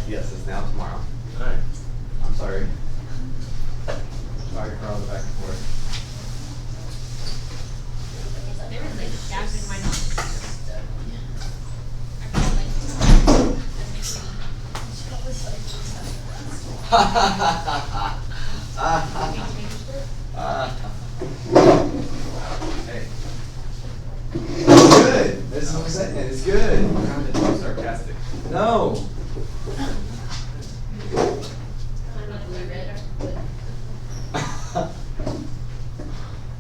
Yes, it's now tomorrow. Alright. I'm sorry. Sorry for all the back and forth. There was like gaps in my nose. Ha ha ha ha ha. Hey. It's good. This is what I'm saying. It's good. I'm trying to be sarcastic. No.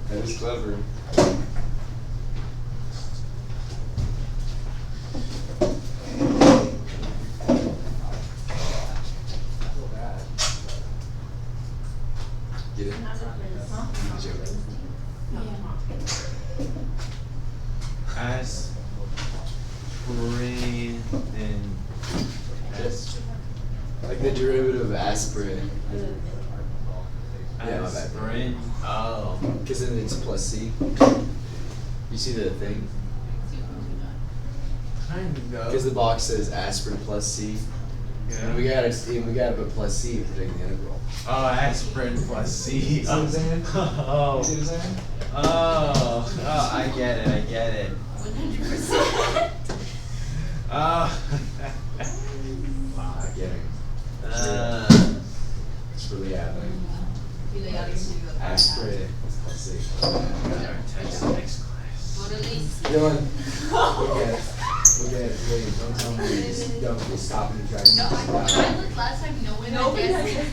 That is clever. Get it? Aspirin and Like the derivative of aspirin. Yeah, my bad. aspirin. Oh. Because then it's plus C. You see the thing? Kind of. Because the box says aspirin plus C. And we gotta put plus C if we're taking the integral. Oh, aspirin plus C. See what I'm saying? Oh. See what I'm saying? Oh, I get it. 100%. Oh. Wow, I get it. It's really happening. Aspirin plus C. Next class. Dylan, look at it. Look at it. Wait, don't tell me. Just don't stop and try to No, when I looked last time, no one had guessed it.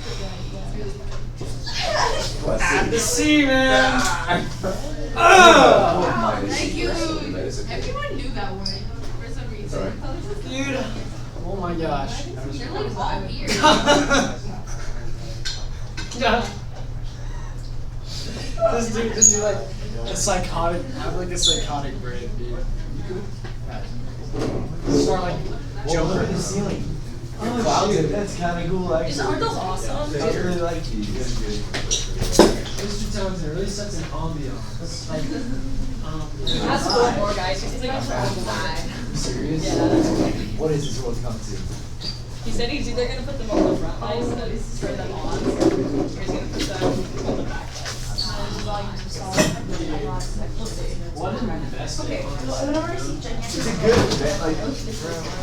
Plus C. The C, man. Oh! Thank you. It's okay. Everyone knew that one for some reason. Sorry. Dude. Oh my gosh. They're like all weird. This dude like a psychotic, I have like a psychotic brain, dude. Start like Look at the ceiling. Oh, shit, that's kind of cool. Actually. Aren't those awesome? I really like these. That's good. Mr. Townsend really sets an ambiance. Like, Ask for more guys. He's like, You serious? Yeah. What is this world come to? he said he's either gonna put them on the front lights and turn them on, or he's gonna put them on the back lights. We'll see. what an investment. Okay. It's a good event. Like,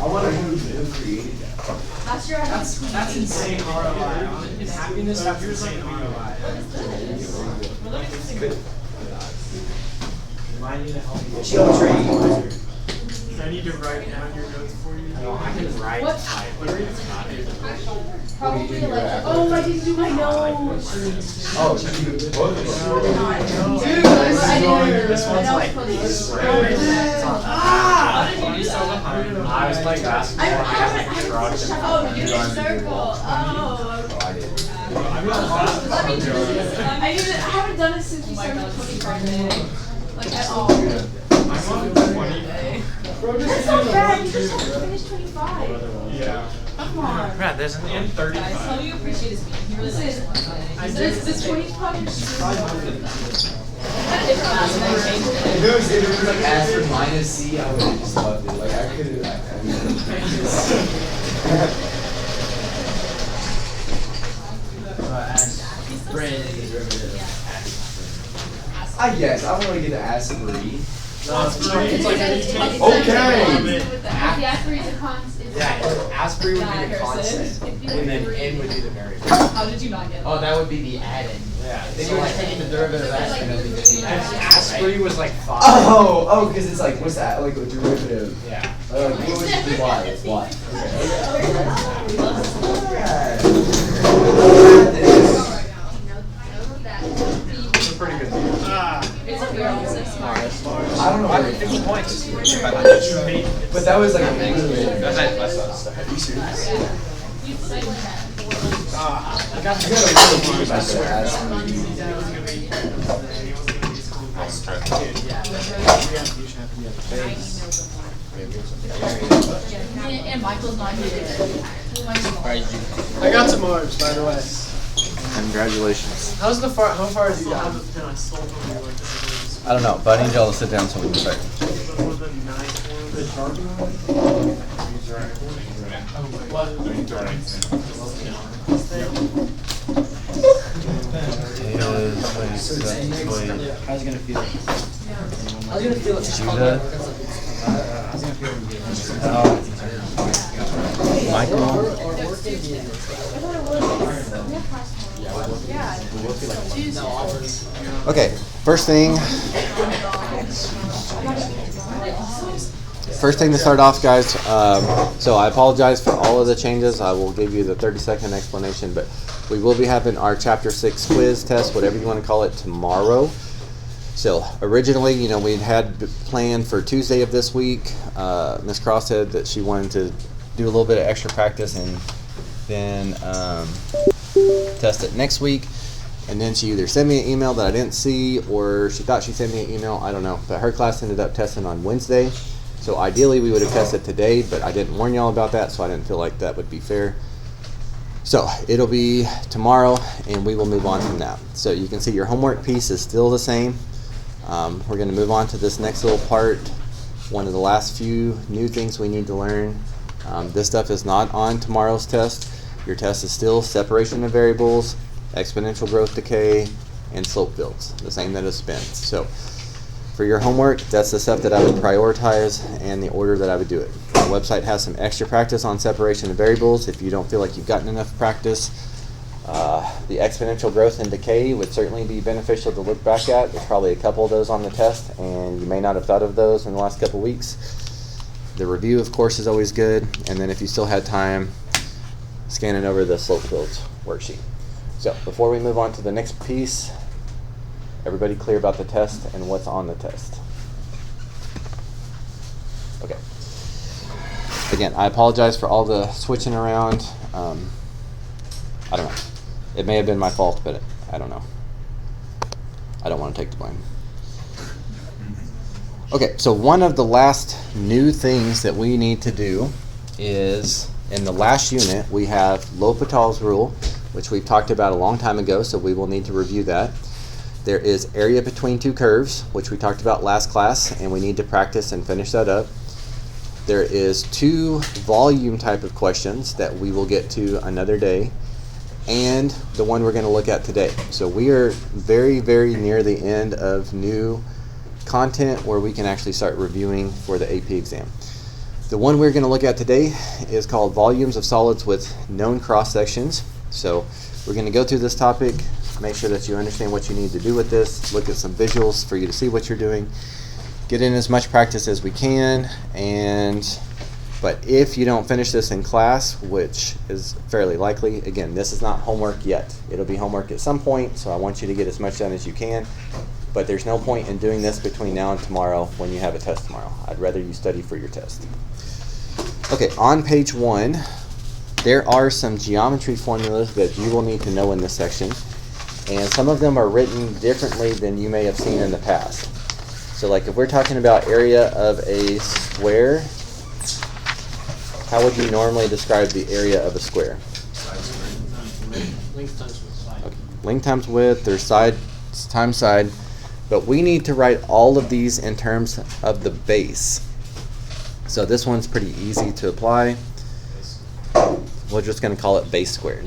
I wonder who created that. That's insane ROI. In happiness, that's insane ROI. Remind you to help me. Geometry. I need to write down your notes for you. No, I can write. What? Probably like. Oh, I didn't do my nose. Oh, you both of Dude, This one's like. How did you do that? I was playing basketball. Oh, you did circle. Oh. I did. I haven't done it since we started 25 minutes. Like at all. I'm on 20. That's not bad. You just have to finish 25. Yeah. Come on. Brad, there's an And 35. Guys, tell me you appreciate his meeting. He really likes it. This 25 is Had a different class and I changed it. If it was like aspirin minus C, I would have just loved it. Like I could have. I guess I don't really get the aspirin. It's like Okay. the aspirin is a constant. Aspirin would be the Cursive. constant, and then N would be the variable. How did you not get Oh, that? that would be the addend. Yeah. Then you were taking the derivative of aspirin, that'd be the C. Aspirin was like 5. Oh, because it's like what's that? Like a derivative. Yeah. Like what was it? Y. It's Y. It's a pretty good deal. It's a weird also smart. I don't know. I mean, 50 points. But that was like a big That's Are you serious? I got You gotta really think about that aspirin. And Michael's not here. I got some orbs, by the way. Congratulations. How far have you gotten? I don't know, but I need y'all to sit down so we can start. I was gonna feel it. I was gonna feel it. Judah. Michael. Okay, first thing to start off, guys. So I apologize for all of the changes. I will give you the 30-second explanation, but we will be having our Chapter 6 quiz test, whatever you want to call it, tomorrow. So originally, we had planned for Tuesday of this week. Ms. Cross said that she wanted to do a little bit of extra practice and then test it next week. And then she either sent me an email that I didn't see, or she thought she sent me an email. I don't know. But her class ended up testing on Wednesday. So ideally, we would have tested today, but I didn't warn y'all about that, so I didn't feel like that would be fair. So it'll be tomorrow, and we will move on from that. So you can see your homework piece is still the same. We're going to move on to this next little part, one of the last few new things we need to learn. This stuff is not on tomorrow's test. Your test is still separation of variables, exponential growth decay, and slope fields, the same that it's been. So for your homework, that's the stuff that I would prioritize and the order that I would do it. My website has some extra practice on separation of variables if you don't feel like you've gotten enough practice. The exponential growth and decay would certainly be beneficial to look back at. There's probably a couple of those on the test, and you may not have thought of those in the last couple of weeks. The review, of course, is always good, and then if you still had time, scanning over the slope fields worksheet. So before we move on to the next piece, everybody clear about the test and what's on the test? Okay. Again, I apologize for all the switching around. I don't know. It may have been my fault, but I don't know. I don't want to take the blame. Okay, so one of the last new things that we need to do is, in the last unit, we have L'Hopital's rule, which we've talked about a long time ago, so we will need to review that. There is area between two curves, which we talked about last class, and we need to practice and finish that up. There is 2 volume type of questions that we will get to another day, and the one we're going to look at today. So we are very, very near the end of new content where we can actually start reviewing for the AP exam. The one we're going to look at today is called Volumes of Solids with Known Cross Sections. So we're going to go through this topic, make sure that you understand what you need to do with this, look at some visuals for you to see what you're doing, get in as much practice as we can, but if you don't finish this in class, which is fairly likely, again, this is not homework yet. It'll be homework at some point, so I want you to get as much done as you can, but there's no point in doing this between now and tomorrow when you have a test tomorrow. I'd rather you study for your test. Okay, on page 1, there are some geometry formulas that you will need to know in this section, and some of them are written differently than you may have seen in the past. So like if we're talking about area of a square, how would you normally describe the area of a square? Length times width. Okay. Length times width, or side times side, but we need to write all of these in terms of the base. So this one's pretty easy to apply. We're just going to call it base squared.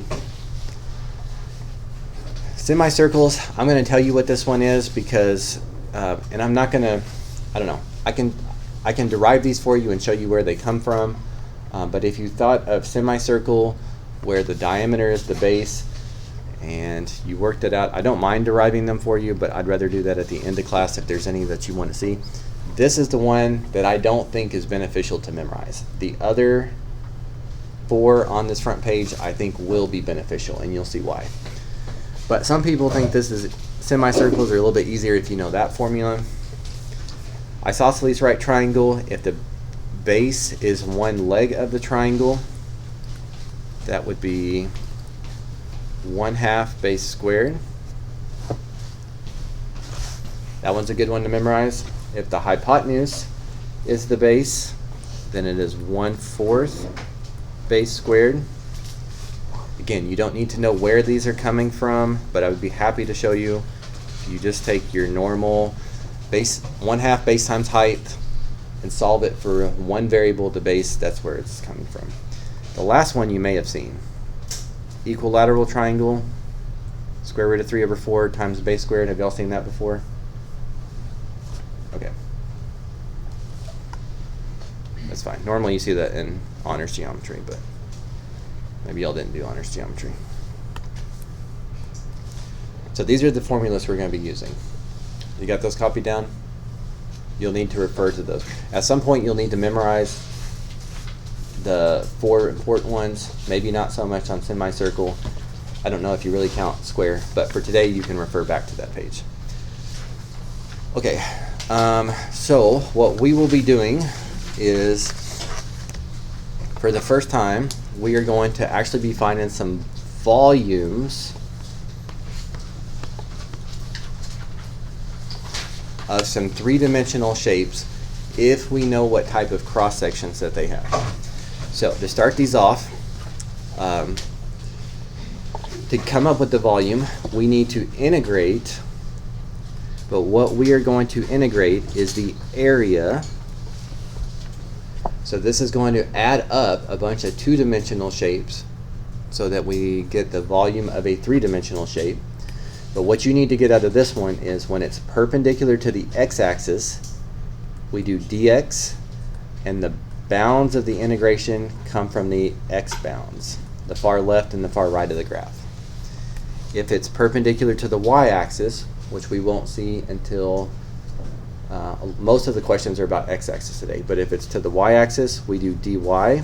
Semicircles, I'm going to tell you what this one is because, and I'm not going to, I don't know, I can derive these for you and show you where they come from, but if you thought of semicircle where the diameter is the base and you worked it out, I don't mind deriving them for you, but I'd rather do that at the end of class if there's any that you want to see. This is the one that I don't think is beneficial to memorize. The other 4 on this front page I think will be beneficial, and you'll see why. But some people think this is semicircles are a little bit easier if you know that formula. Isosceles right triangle, if the base is one leg of the triangle, that would be 1/2 base squared. That one's a good one to memorize. If the hypotenuse is the base, then it is 1/4 base squared. Again, you don't need to know where these are coming from, but I would be happy to show you. If you just take your normal base, 1/2 base times height, and solve it for one variable, the base, that's where it's coming from. The last one you may have seen. Equilateral triangle, square root of 3/4 times the base squared. Have y'all seen that before? Okay. That's fine. Normally you see that in honors geometry, but maybe y'all didn't do honors geometry. So these are the formulas we're going to be using. You got those copied down? You'll need to refer to those. At some point you'll need to memorize the 4 important ones, maybe not so much on semicircle. I don't know if you really count square, but for today you can refer back to that page. Okay, so what we will be doing is, for the first time, we are going to actually be finding some volumes of some 3-dimensional shapes if we know what type of cross sections that they have. So to start these off, to come up with the volume, we need to integrate, but what we are going to integrate is the area. So this is going to add up a bunch of 2-dimensional shapes so that we get the volume of a 3-dimensional shape. But what you need to get out of this one is when it's perpendicular to the x-axis, we do dx, and the bounds of the integration come from the x bounds, the far left and the far right of the graph. If it's perpendicular to the y-axis, which we won't see until most of the questions are about x-axis today, but if it's to the y-axis, we do dy,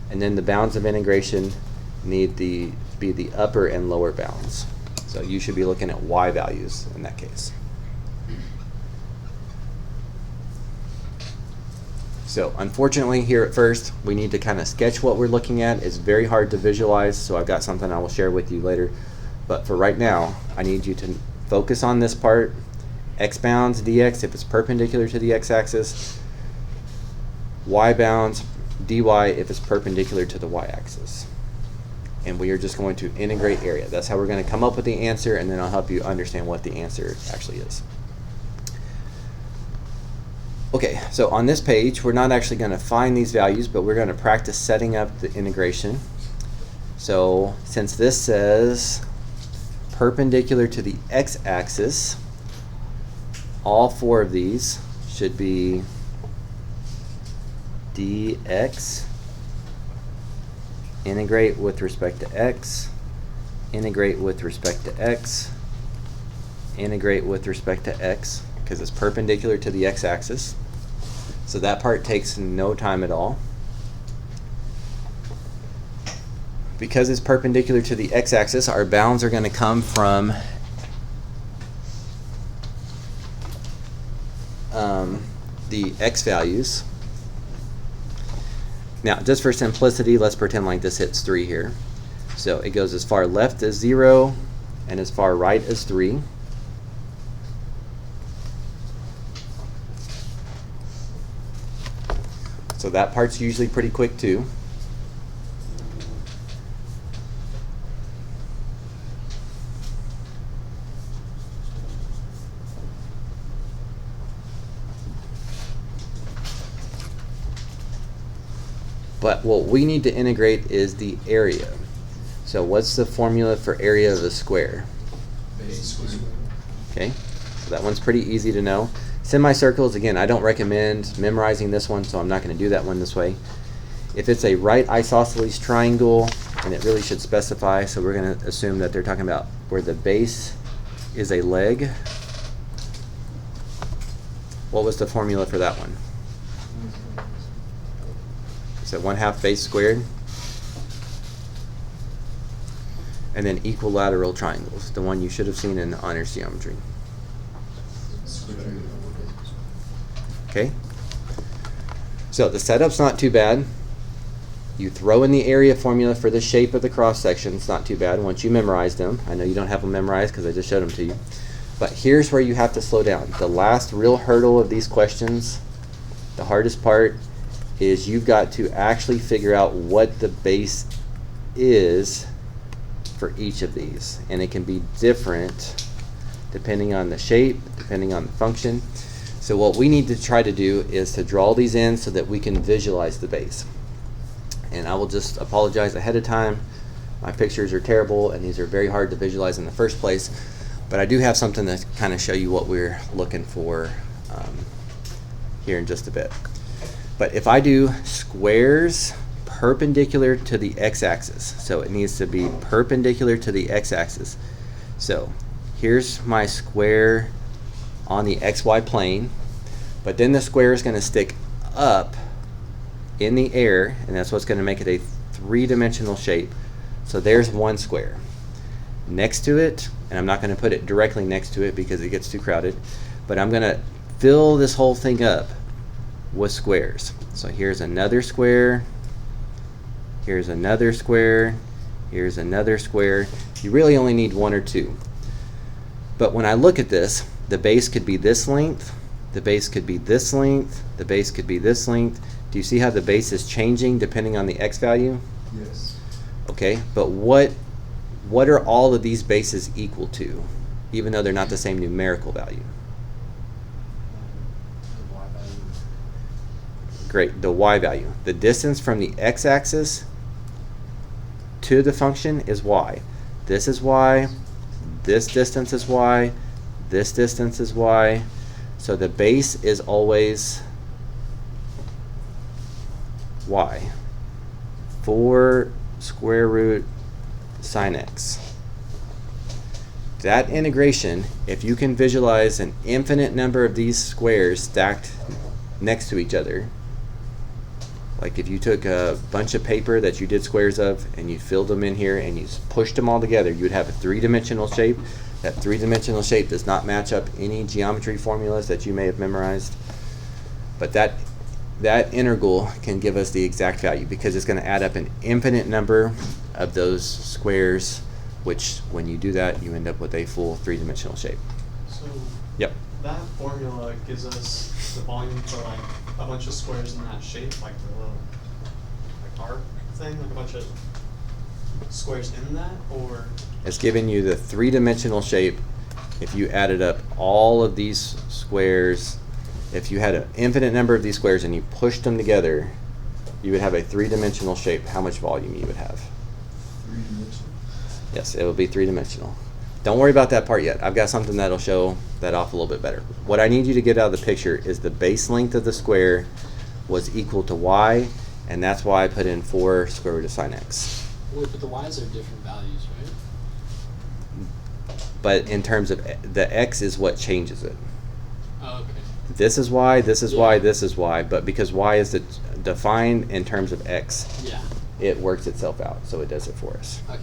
and then the bounds of integration need to be the upper and lower bounds. So you should be looking at y values in that case. So unfortunately here at first we need to kind of sketch what we're looking at. It's very hard to visualize, so I've got something I will share with you later. But for right now, I need you to focus on this part. X bounds dx if it's perpendicular to the x-axis. Y bounds dy if it's perpendicular to the y-axis. And we are just going to integrate area. That's how we're going to come up with the answer, and then I'll help you understand what the answer actually is. Okay, so on this page, we're not actually going to find these values, but we're going to practice setting up the integration. So since this says perpendicular to the x-axis, all 4 of these should be dx, integrate with respect to x, integrate with respect to x, integrate with respect to x, because it's perpendicular to the x-axis. So that part takes no time at all. Because it's perpendicular to the x-axis, our bounds are going to come from the x values. Now, just for simplicity, let's pretend like this hits 3 here. So it goes as far left as 0 and as far right as 3. So that part's usually pretty quick too. But what we need to integrate is the area. So what's the formula for area of a square? Base square. Okay, so that one's pretty easy to know. Semicircles, again, I don't recommend memorizing this one, so I'm not going to do that one this way. If it's a right isosceles triangle, and it really should specify, so we're going to assume that they're talking about where the base is a leg. What was the formula for that one? So 1/2 base squared. And then equilateral triangles, the one you should have seen in honors geometry. Okay? So the setup's not too bad. You throw in the area formula for the shape of the cross section. It's not too bad once you memorize them. I know you don't have them memorized because I just showed them to you. But here's where you have to slow down. The last real hurdle of these questions, the hardest part, is you've got to actually figure out what the base is for each of these. And it can be different depending on the shape, depending on the function. So what we need to try to do is to draw these in so that we can visualize the base. And I will just apologize ahead of time. My pictures are terrible, and these are very hard to visualize in the first place. But I do have something to kind of show you what we're looking for here in just a bit. But if I do squares perpendicular to the x-axis, so it needs to be perpendicular to the x-axis. So here's my square on the xy plane, but then the square is going to stick up in the air, and that's what's going to make it a three-dimensional shape. So there's one square. Next to it, and I'm not going to put it directly next to it because it gets too crowded, but I'm going to fill this whole thing up with squares. So here's another square, here's another square, here's another square. You really only need one or two. But when I look at this, the base could be this length, the base could be this length, the base could be this length. Do you see how the base is changing depending on the x value? Yes. Okay, but what are all of these bases equal to, even though they're not the same numerical value? Great, the y value. The distance from the x-axis to the function is y. This is y, this distance is y, this distance is y. So the base is always y. 4 square root sine x. That integration, if you can visualize an infinite number of these squares stacked next to each other, like if you took a bunch of paper that you did squares of and you filled them in here and you pushed them all together, you would have a three-dimensional shape. That three-dimensional shape does not match up any geometry formulas that you may have memorized, but that integral can give us the exact value because it's going to add up an infinite number of those squares, which when you do that, you end up with a full three-dimensional shape. So Yep. that formula gives us the volume for like a bunch of squares in that shape, like the little like arc thing, like a bunch of squares in that, or It's giving you the three-dimensional shape if you added up all of these squares. If you had an infinite number of these squares and you pushed them together, you would have a three-dimensional shape. How much volume you would have? Three-dimensional. Yes, it would be three-dimensional. Don't worry about that part yet. I've got something that'll show that off a little bit better. What I need you to get out of the picture is the base length of the square was equal to y, and that's why I put in 4 square root of sine x. Wait, but the y's are different values, right? But in terms of the x is what changes it. Oh, okay. This is y, this is y, Yeah. this is y, but because y is defined in terms of x, Yeah. it works itself out, so it does it for us. Okay.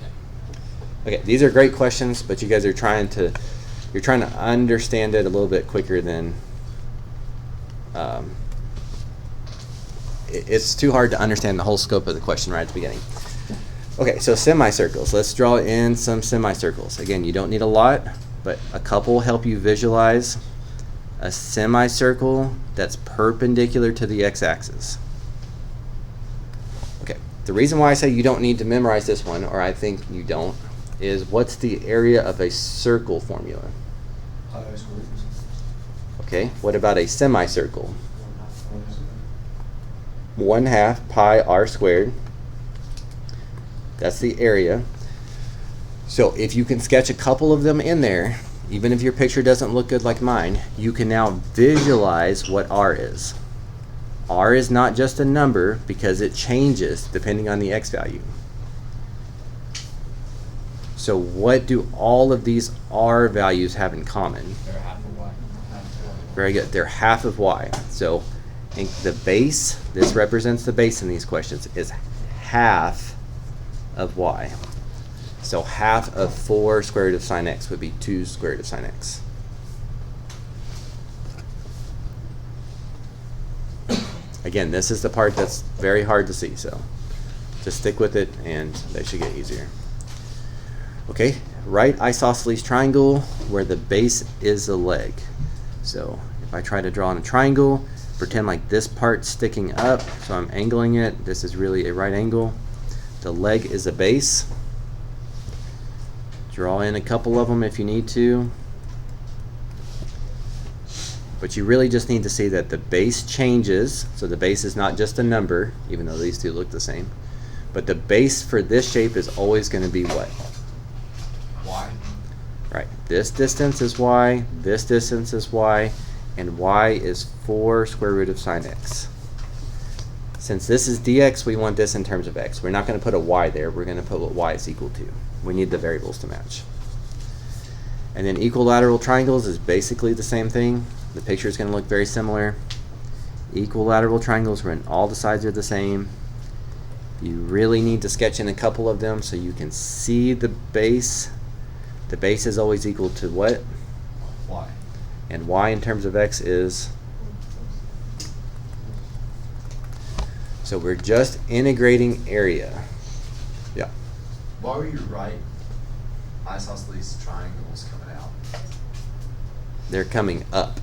Okay, these are great questions, but you guys are trying to understand it a little bit quicker than it's too hard to understand the whole scope of the question right at the beginning. Okay, so semicircles. Let's draw in some semicircles. Again, you don't need a lot, but a couple help you visualize a semicircle that's perpendicular to the x-axis. Okay, the reason why I say you don't need to memorize this one, or I think you don't, is what's the area of a circle formula? Pi squared. Okay, what about a semicircle? 1/2 pi r squared. That's the area. So if you can sketch a couple of them in there, even if your picture doesn't look good like mine, you can now visualize what r is. R is not just a number because it changes depending on the x value. So what do all of these r values have in common? They're half of y. Very good. They're half of y. So in the base, this represents the base in these questions, is half of y. So half of 4 square root of sine x would be 2 square root of sine x. Again, this is the part that's very hard to see, so just stick with it and they should get easier. Okay, right isosceles triangle where the base is the leg. So if I try to draw in a triangle, pretend like this part's sticking up, so I'm angling it. This is really a right angle. The leg is a base. Draw in a couple of them if you need to. But you really just need to see that the base changes, so the base is not just a number, even though these two look the same. But the base for this shape is always going to be what? Y. Right. This distance is y, this distance is y, and y is 4 square root of sine x. Since this is dx, we want this in terms of x. We're not going to put a y there. We're going to put what y is equal to. We need the variables to match. And then equilateral triangles is basically the same thing. The picture is going to look very similar. Equilateral triangles when all the sides are the same. You really need to sketch in a couple of them so you can see the base. The base is always equal to what? Y. And y in terms of x is? So we're just integrating area. Yeah. Why were you right? Isosceles triangles coming out. They're coming up.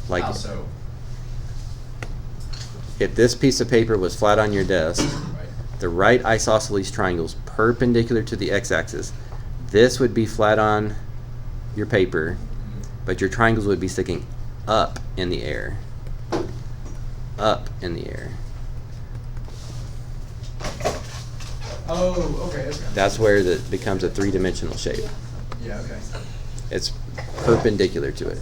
Like How so? if this piece of paper was flat on your desk, Right. the right isosceles triangle's perpendicular to the x-axis. This would be flat on your paper, but your triangles would be sticking up in the air. Up in the air. Oh, okay, okay. That's where it becomes a three-dimensional shape. Yeah, okay. It's perpendicular to it.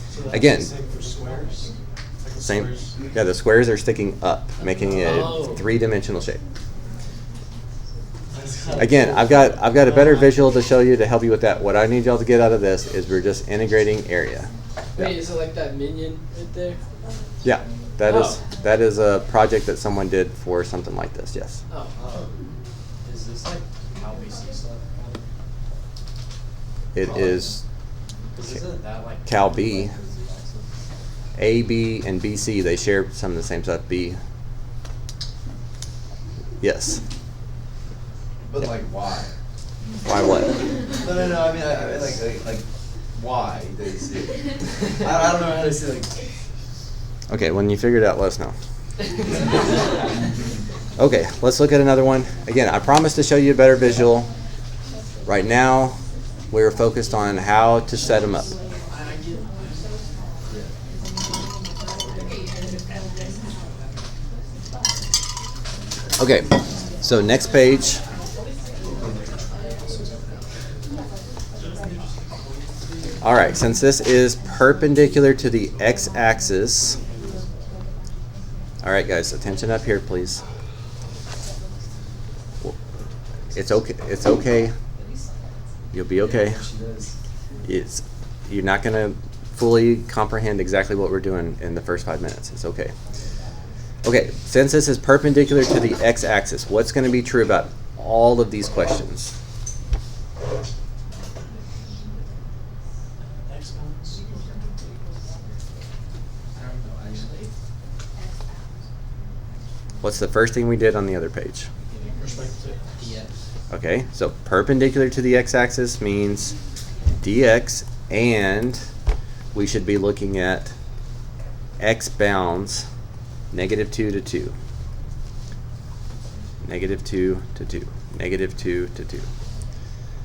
So that's Again. the same for squares? Like the Same. squares- Yeah, the squares are sticking up, making it a Oh. three-dimensional shape. Again, I've got a better visual to show you to help you with that. What I need y'all to get out of this is we're just integrating area. Wait, is it like that minion right there? Yeah, that is Oh. that is a project that someone did for something like this. Yes. Oh. Is this like how we see stuff? It is Because isn't that like Cal B. A, B, and BC, they share some of the same stuff. B. Yes. But like, why? Why what? No. I mean, I like, why do you see it? I don't know how to say like. Okay, when you figure it out, let us know. Okay, let's look at another one. Again, I promised to show you a better visual. Right now, we're focused on how to set them up. Okay, so next page. All right, since this is perpendicular to the x-axis. All right, guys, attention up here, please. It's okay. It's okay. You'll be okay. You're not going to fully comprehend exactly what we're doing in the first 5 minutes. It's okay. Okay, since this is perpendicular to the x-axis, what's going to be true about all of these questions? Exponents? I don't know actually. What's the first thing we did on the other page? Perspective. DX. Okay, so perpendicular to the x-axis means dx, and we should be looking at x bounds -2 to 2. -2 to 2. -2 to 2.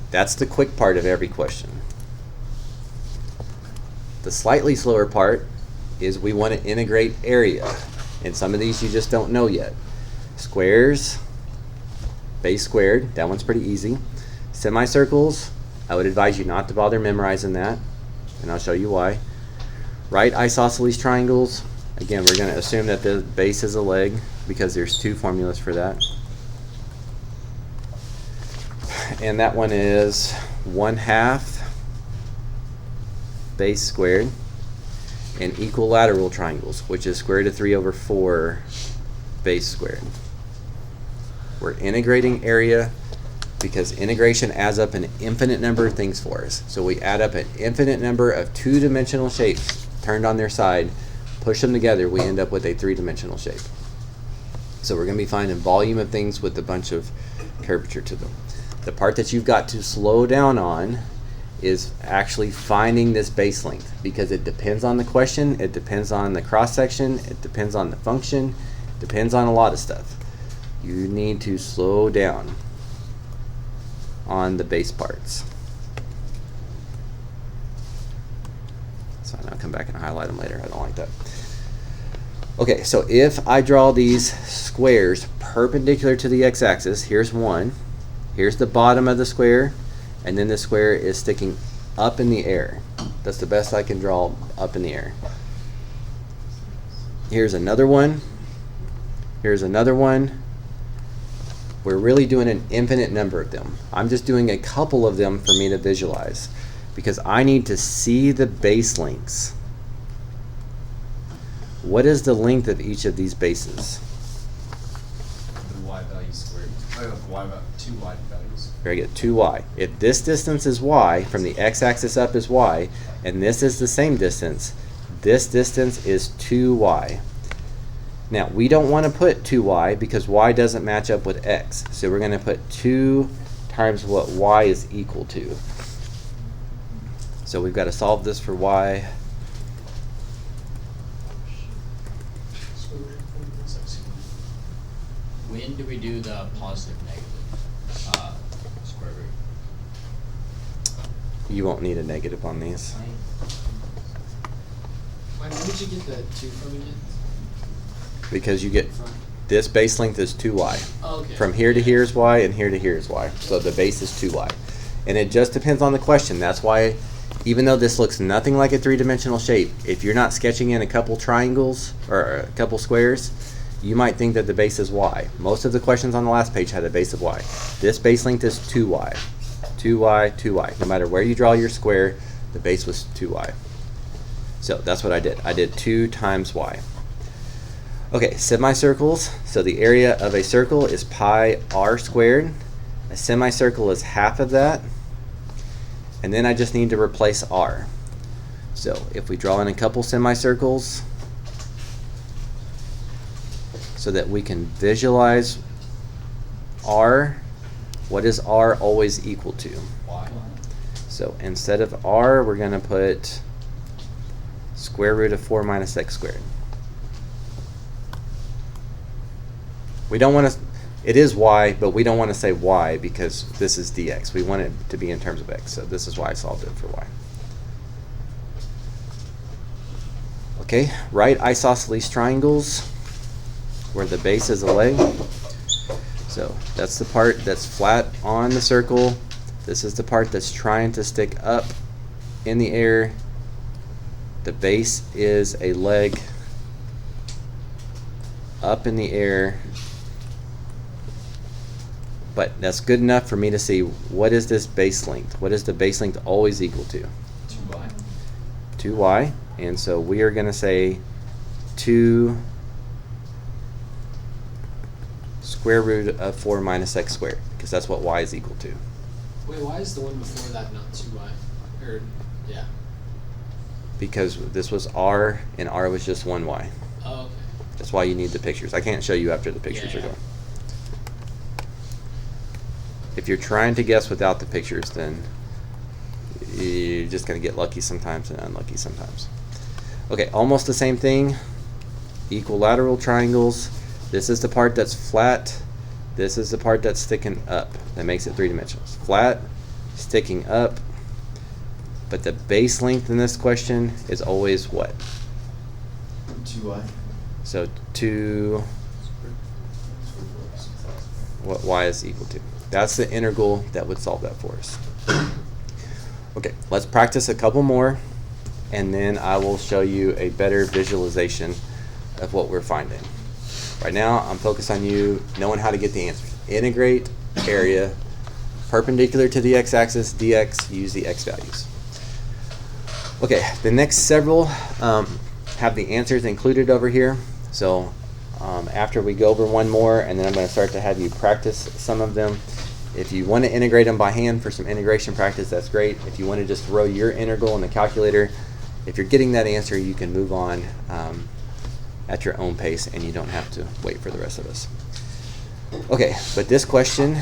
That's the quick part of every question. The slightly slower part is we want to integrate area. And some of these you just don't know yet. Squares, base squared, that one's pretty easy. Semicircles, I would advise you not to bother memorizing that, and I'll show you why. Right isosceles triangles, again, we're going to assume that the base is a leg because there's two formulas for that. And that one is 1/2 base squared, and equilateral triangles, which is square root of 3/4 base squared. We're integrating area because integration adds up an infinite number of things for us. So we add up an infinite number of two-dimensional shapes turned on their side, push them together, we end up with a three-dimensional shape. So we're going to be finding volume of things with a bunch of curvature to them. The part that you've got to slow down on is actually finding this base length, because it depends on the question, it depends on the cross-section, it depends on the function, it depends on a lot of stuff. You need to slow down on the base parts. So I'll come back and highlight them later. I don't like that. Okay, so if I draw these squares perpendicular to the x-axis, here's one, here's the bottom of the square, and then the square is sticking up in the air. That's the best I can draw up in the air. Here's another one. Here's another one. We're really doing an infinite number of them. I'm just doing a couple of them for me to visualize because I need to see the base lengths. What is the length of each of these bases? The y value squared. Two y values. Very good, 2y. If this distance is y, from the x-axis up is y, and this is the same distance, this distance is 2y. Now, we don't want to put 2y because y doesn't match up with x. So we're going to put 2 times what y is equal to. So we've got to solve this for y. When do we do the positive negative square root? You won't need a negative on these. Why did you get the 2 from again? Because you get, this base length is 2y. Oh, okay. From here to here is y, and here to here is y. So the base is 2y. And it just depends on the question. That's why, even though this looks nothing like a three-dimensional shape, if you're not sketching in a couple triangles or a couple squares, you might think that the base is y. Most of the questions on the last page had a base of y. This base length is 2y. 2y, 2y. No matter where you draw your square, the base was 2y. So that's what I did. I did 2 times y. Okay, semicircles. So the area of a circle is pi r squared. A semicircle is half of that. And then I just need to replace r. So if we draw in a couple semicircles so that we can visualize r, what is r always equal to? Y. So instead of r, we're going to put square root of 4 minus x squared. We don't want to, it is y, but we don't want to say y because this is dx. We want it to be in terms of x, so this is why I solved it for y. Okay, right isosceles triangles, where the base is a leg. So that's the part that's flat on the circle. This is the part that's trying to stick up in the air. The base is a leg up in the air. But that's good enough for me to see what is this base length. What is the base length always equal to? 2y. 2y. And so we are going to say 2 square root of 4 minus x squared, because that's what y is equal to. Wait, why is the one before that not 2y? Or, yeah. Because this was r, and r was just 1y. Oh, okay. That's why you need the pictures. I can't show you after the pictures are Yeah. gone. If you're trying to guess without the pictures, then you're just going to get lucky sometimes and unlucky sometimes. Okay, almost the same thing. Equilateral triangles. This is the part that's flat. This is the part that's sticking up. That makes it 3 dimensionals. Flat, sticking up. But the base length in this question is always what? 2y. So 2, what y is equal to. That's the integral that would solve that for us. Okay, let's practice a couple more, and then I will show you a better visualization of what we're finding. Right now, I'm focused on you knowing how to get the answers. Integrate area perpendicular to the x-axis, dx, use the x values. Okay, the next several have the answers included over here. So after we go over one more, and then I'm going to start to have you practice some of them. If you want to integrate them by hand for some integration practice, that's great. If you want to just throw your integral in the calculator, if you're getting that answer, you can move on at your own pace, and you don't have to wait for the rest of us. Okay, but this question,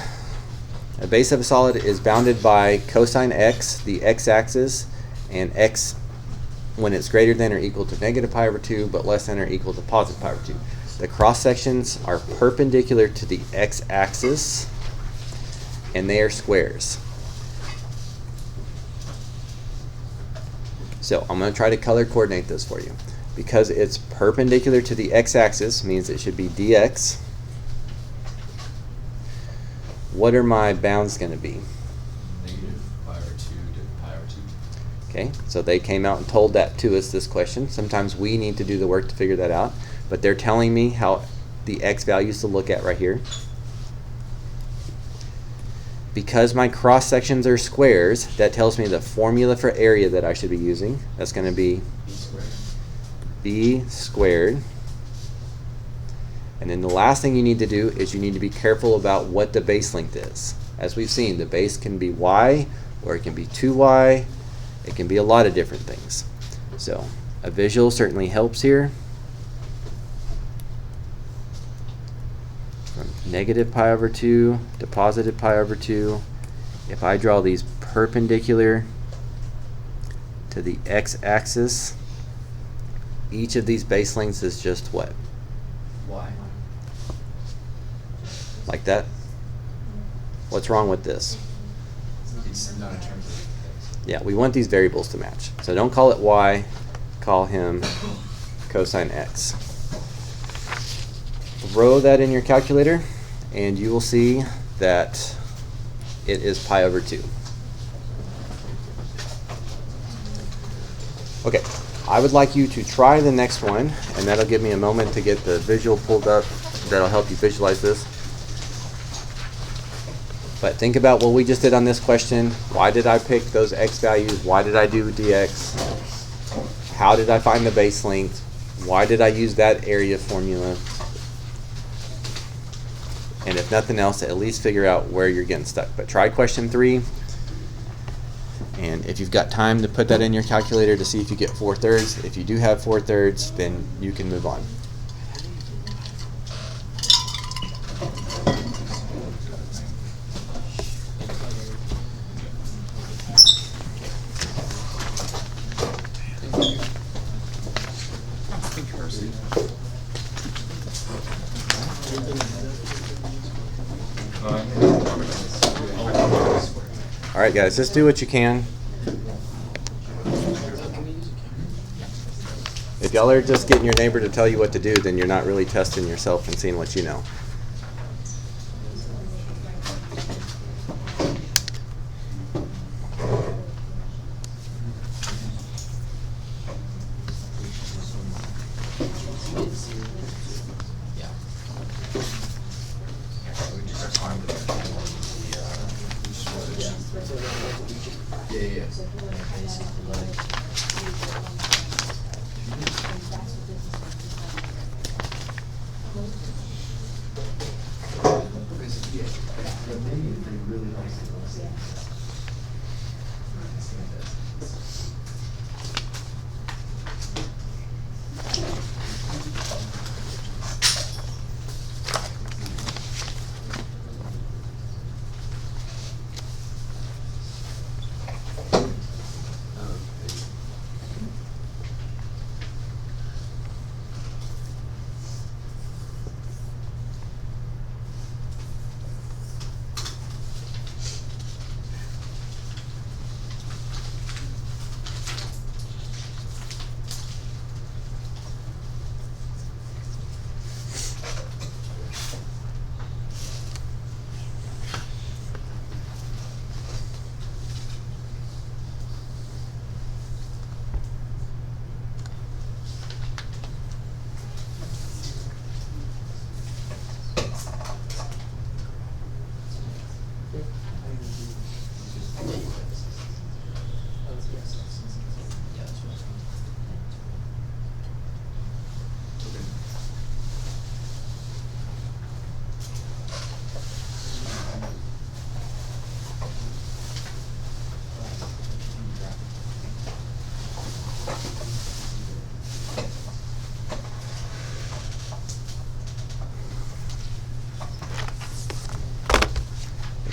a base of a solid is bounded by cosine x, the x-axis, and x when it's greater than or equal to negative pi over 2, but less than or equal to positive pi over 2. The cross sections are perpendicular to the x-axis, and they are squares. So I'm going to try to color coordinate this for you. because it's perpendicular to the x-axis, means it should be dx. What are my bounds going to be? Negative pi over 2 to pi over 2. Okay, so they came out and told that to us, this question. Sometimes we need to do the work to figure that out, but they're telling me how the x values to look at right here. Because my cross sections are squares, that tells me the formula for area that I should be using. That's going to be B squared. b squared. And then the last thing you need to do is you need to be careful about what the base length is. As we've seen, the base can be y, or it can be 2y. It can be a lot of different things. So a visual certainly helps here. From negative pi over 2 to positive pi over 2, if I draw these perpendicular to the x-axis, each of these base lengths is just what? Y. Like that? What's wrong with this? It's not in terms of things. Yeah, we want these variables to match. So don't call it y, call him cosine x. Throw that in your calculator, and you will see that it is pi over 2. Okay, I would like you to try the next one, and that'll give me a moment to get the visual pulled up. That'll help you visualize this. But think about what we just did on this question. Why did I pick those x values? Why did I do dx? How did I find the base length? Why did I use that area formula? And if nothing else, at least figure out where you're getting stuck. But try question 3. And if you've got time to put that in your calculator to see if you get 4/3. If you do have 4/3, then you can move on. All right, guys, just do what you can. If y'all are just getting your neighbor to tell you what to do, then you're not really testing yourself and seeing what you know.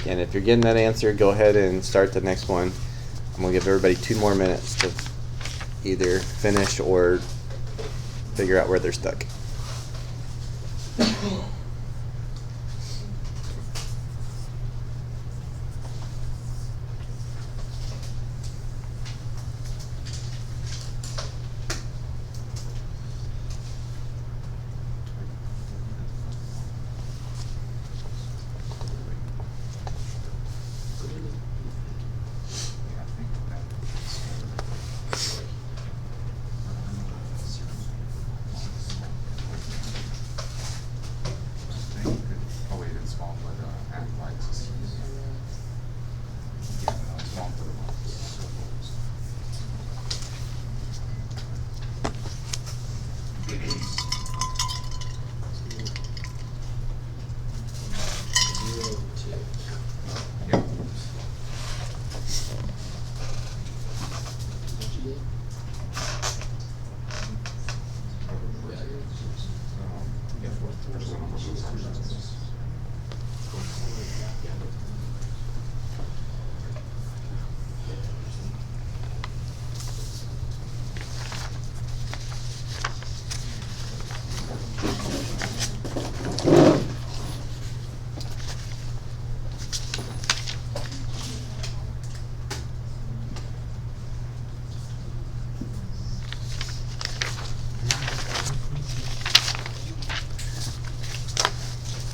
And if you're getting that answer, go ahead and start the next one. I'm going to give everybody 2 more minutes to either finish or figure out where they're stuck.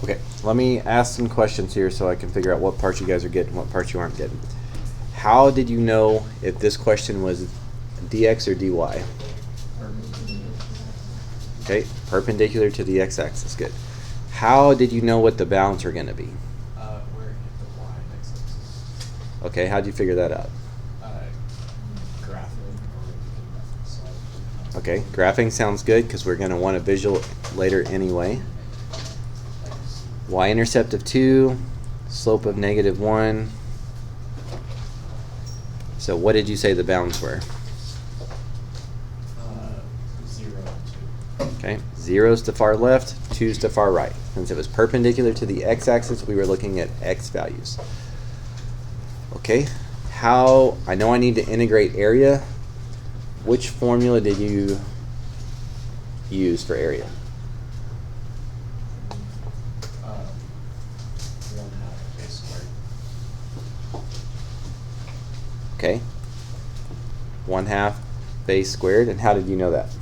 Okay, let me ask some questions here so I can figure out what parts you guys are getting, what parts you aren't getting. How did you know if this question was dx or dy? Okay, perpendicular to the x-axis, good. How did you know what the bounds are going to be? Where hit the y x-axis. Okay, how did you figure that out? Graph it, or you can slide it. Okay, graphing sounds good because we're going to want a visual later anyway. Y-intercept of 2, slope of -1. So what did you say the bounds were? 0 and 2. Okay, 0's to far left, 2's to far right. Since it was perpendicular to the x-axis, we were looking at x values. Okay, I know I need to integrate area. Which formula did you use for area? 1/2 base squared. Okay, 1/2 base squared, and how did you know that? It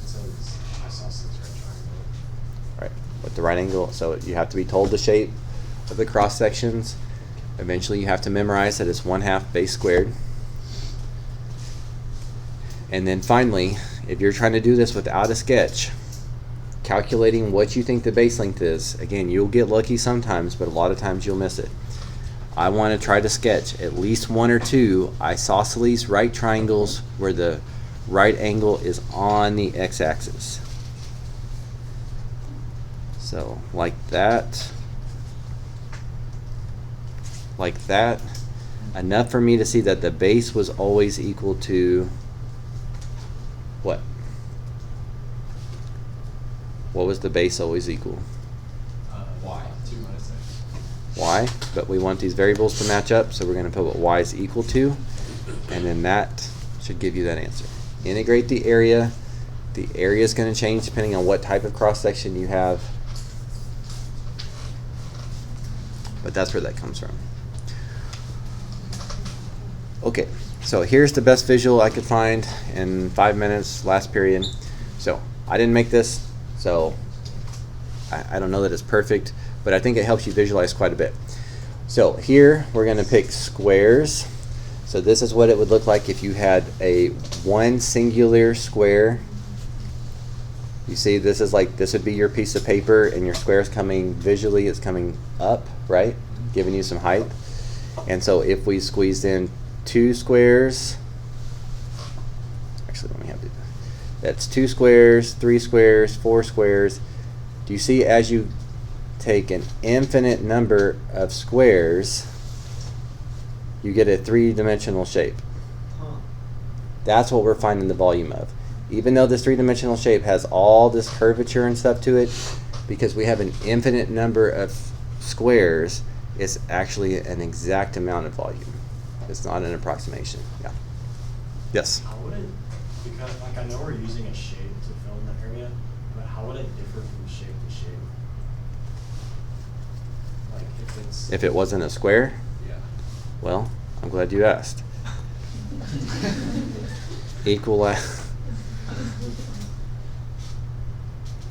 says isosceles right triangle. Right, with the right angle, so you have to be told the shape of the cross sections. Eventually you have to memorize that it's 1/2 base squared. And then finally, if you're trying to do this without a sketch, calculating what you think the base length is, again, you'll get lucky sometimes, but a lot of times you'll miss it. I want to try to sketch at least 1 or 2 isosceles right triangles where the right angle is on the x-axis. So like that, enough for me to see that the base was always equal to what? What was the base always equal? Y. 2 minus x. Y, but we want these variables to match up, so we're going to put what y is equal to, and then that should give you that answer. Integrate the area. The area is going to change depending on what type of cross section you have, but that's where that comes from. Okay, so here's the best visual I could find in 5 minutes, last period. So I didn't make this, so I don't know that it's perfect, but I think it helps you visualize quite a bit. So here we're going to pick squares. So this is what it would look like if you had one singular square. You see, this would be your piece of paper, and your square is coming visually, it's coming up, right? Giving you some height. And so if we squeezed in 2 squares, actually let me have to, that's 2 squares, 3 squares, 4 squares. Do you see, as you take an infinite number of squares, you get a 3-dimensional shape? Huh. That's what we're finding the volume of. Even though this 3-dimensional shape has all this curvature and stuff to it, because we have an infinite number of squares, it's actually an exact amount of volume. It's not an approximation. Yeah. Yes? How would it, because like I know we're using a shape to fill in the area, but how would it differ from shape to shape? Like if it's... If it wasn't a square? Yeah. Well, I'm glad you asked.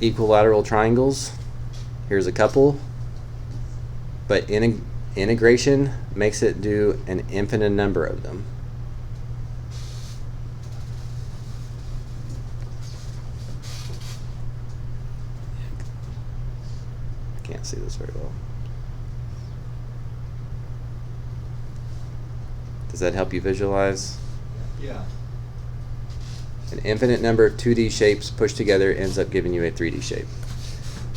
Equilateral triangles. Here's a couple. But integration makes it do an infinite number of them. I can't see this very well. Does that help you visualize? Yeah. An infinite number of 2D shapes pushed together ends up giving you a 3D shape.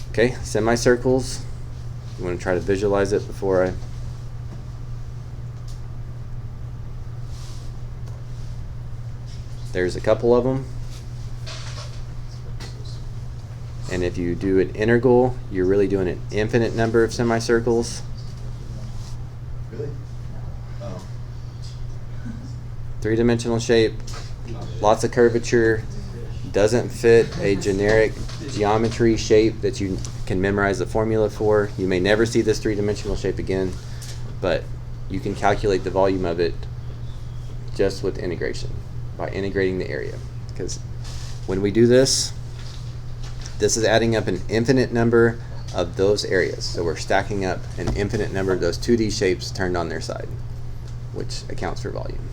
Okay, semicircles. You want to try to visualize it before I... There's a couple of them. And if you do an integral, you're really doing an infinite number of semicircles. Really? Oh. Three-dimensional shape, lots of curvature, doesn't fit a generic geometry shape that you can memorize the formula for. You may never see this three-dimensional shape again, but you can calculate the volume of it just with integration, by integrating the area. Because when we do this, this is adding up an infinite number of those areas. So we're stacking up an infinite number of those 2D shapes turned on their side, which accounts for volume.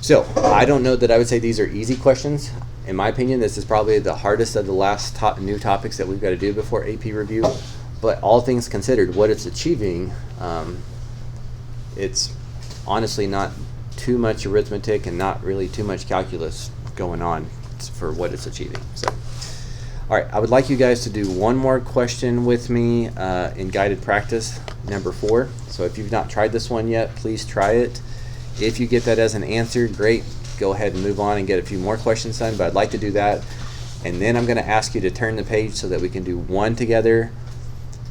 So I don't know that I would say these are easy questions. In my opinion, this is probably the hardest of the last new topics that we've got to do before AP review. But all things considered, what it's achieving, it's honestly not too much arithmetic and not really too much calculus going on for what it's achieving. So, all right, I would like you guys to do one more question with me in guided practice number 4. So if you've not tried this one yet, please try it. If you get that as an answer, great. Go ahead and move on and get a few more questions done, but I'd like to do that. And then I'm going to ask you to turn the page so that we can do one together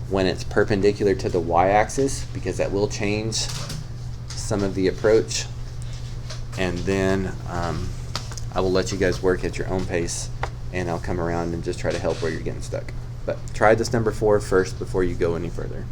when it's perpendicular to the y-axis, because that will change some of the approach. And then I will let you guys work at your own pace, and I'll come around and just try to help where you're getting stuck. But try this number 4 first before you go any further.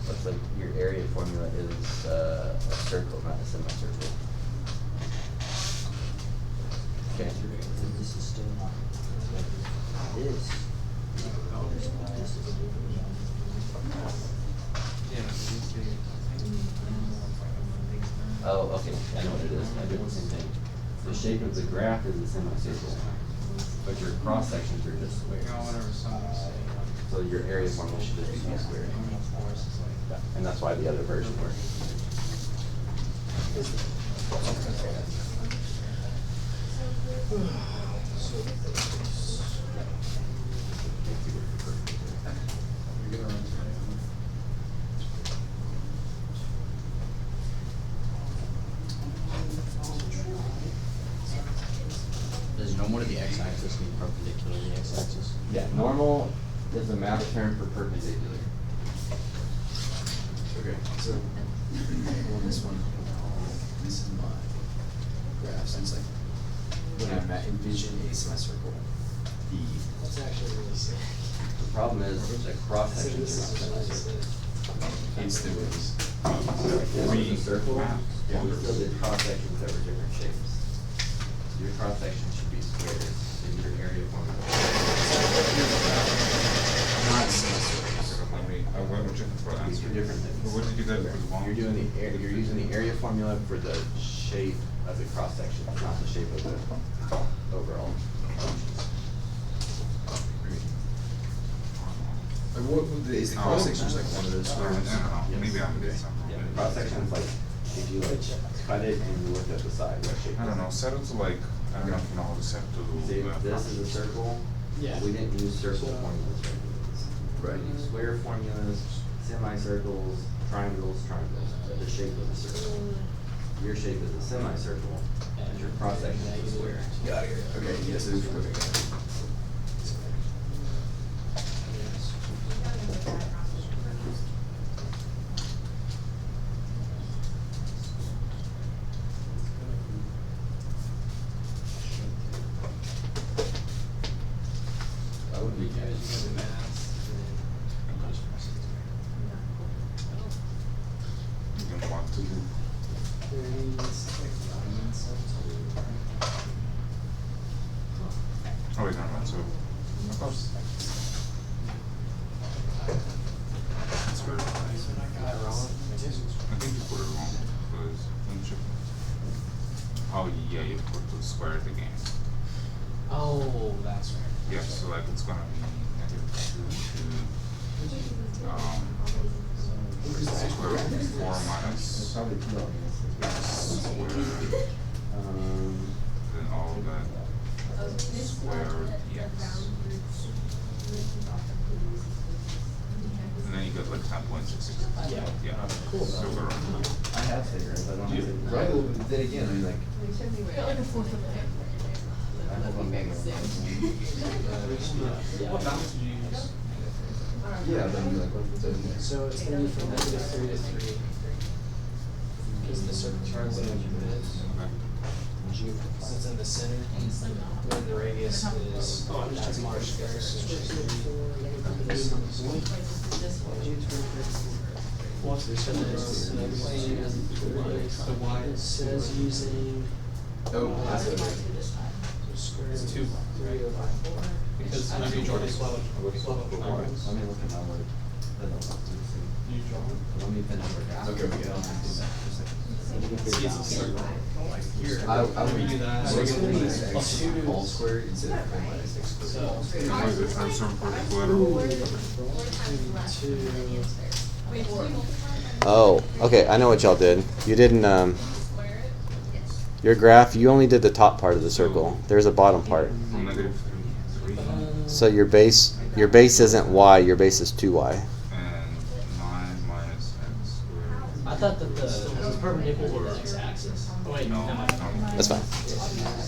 Looks like your area formula is a circle, not a semicircle. Okay. This is still not. It is. Oh, okay. I know what it is. I did the same thing. The shape of the graph is a semicircle, but your cross sections are just squares. So your area formula should just be two squares. And that's why the other version works. Does normal to the x-axis mean perpendicular to the x-axis? Yeah, normal is a math term for perpendicular. Okay, so on this one, this is my graph. So it's like when I envision a semicircle, That's actually really sick. The problem is the cross sections are not semicircles. it's the This is a circle, but we still did cross sections that were different shapes. Your cross section should be squares in your area formula. not semicircles. These are different things. What did you get for the one? You're doing the you're using the area formula for the shape of the cross section, not the shape of the overall. Like what is the cross section? Just like one of those squares? Yes. Maybe I'm Okay. missing something. Yeah, the cross section is like if you like cut it and you look at the side, what shape? I don't know, set it to like, I don't know if you know how to set to do. See, this is a circle. Yeah. We didn't use circle formulas for any of these. Right. We used square formulas, semicircles, triangles, the shape of the circle. Your shape is a semicircle, and your cross section is a square. Got it. Okay, yes, it is perfect. That would be good. You don't want to do. Oh, wait, never mind, so. Of course. That's good. I think you put it wrong, because, don't you? Oh, yeah, you put the square again. Oh, that's right. Yeah, so like it's gonna be -2 square root of 4 minus Probably two elements. square, then all of that square dx. And then you get like 10.665. Yeah. Yeah. Cool. So we're on. I have figures, I don't Yeah. think. Right, well, then again, I mean, like. Like a fourth of it. What balance did you use? Yeah, but I mean, like, what the. So it's gonna be from -3 to 3. Because the circle turns in this. So it's in the center. Then the radius is. Oh, I'm just that's checking Marsh for squares. What's this? So this, The y it says using. Oh, that's what it is. So square root It's 2, of 3 over 4. because whenever you draw these level triangles, Let me look at my word. you draw them. Let me finish. Okay, okay, I'll just do that for a second. See, it's a circle. Like here. I Whenever you do that, I was gonna use it's x two. whole square instead of minus x squared. Why is it answer particular? Oh, okay, I know what y'all did. You didn't, your graph, you only did the top part of the circle. There's a bottom part. From -3. So your base isn't y, your base is 2y. And 9 minus x squared. I thought that it was perpendicular to the x-axis. Oh wait, No, no. That's fine.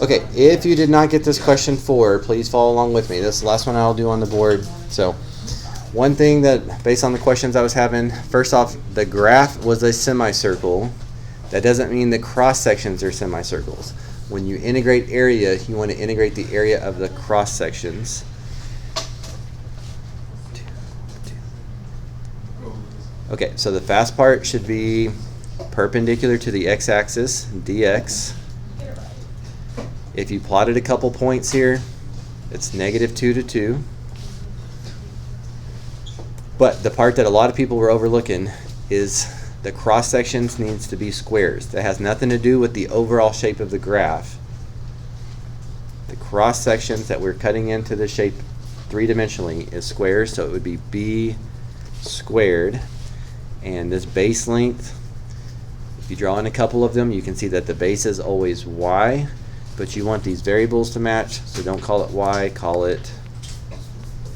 Okay, if you did not get this question 4, please follow along with me. This is the last one I'll do on the board. So, one thing that, based on the questions I was having, first off, the graph was a semicircle. That doesn't mean the cross sections are semicircles. When you integrate area, you want to integrate the area of the cross sections. Okay, so the fast part should be perpendicular to the x-axis, dx. If you plotted a couple points here, it's -2 to 2. But the part that a lot of people were overlooking is the cross sections needs to be squares. That has nothing to do with the overall shape of the graph. The cross sections that we're cutting into the shape three-dimensionally is squares, so it would be b squared. And this base length, if you draw in a couple of them, you can see that the base is always y, but you want these variables to match, so don't call it y, call it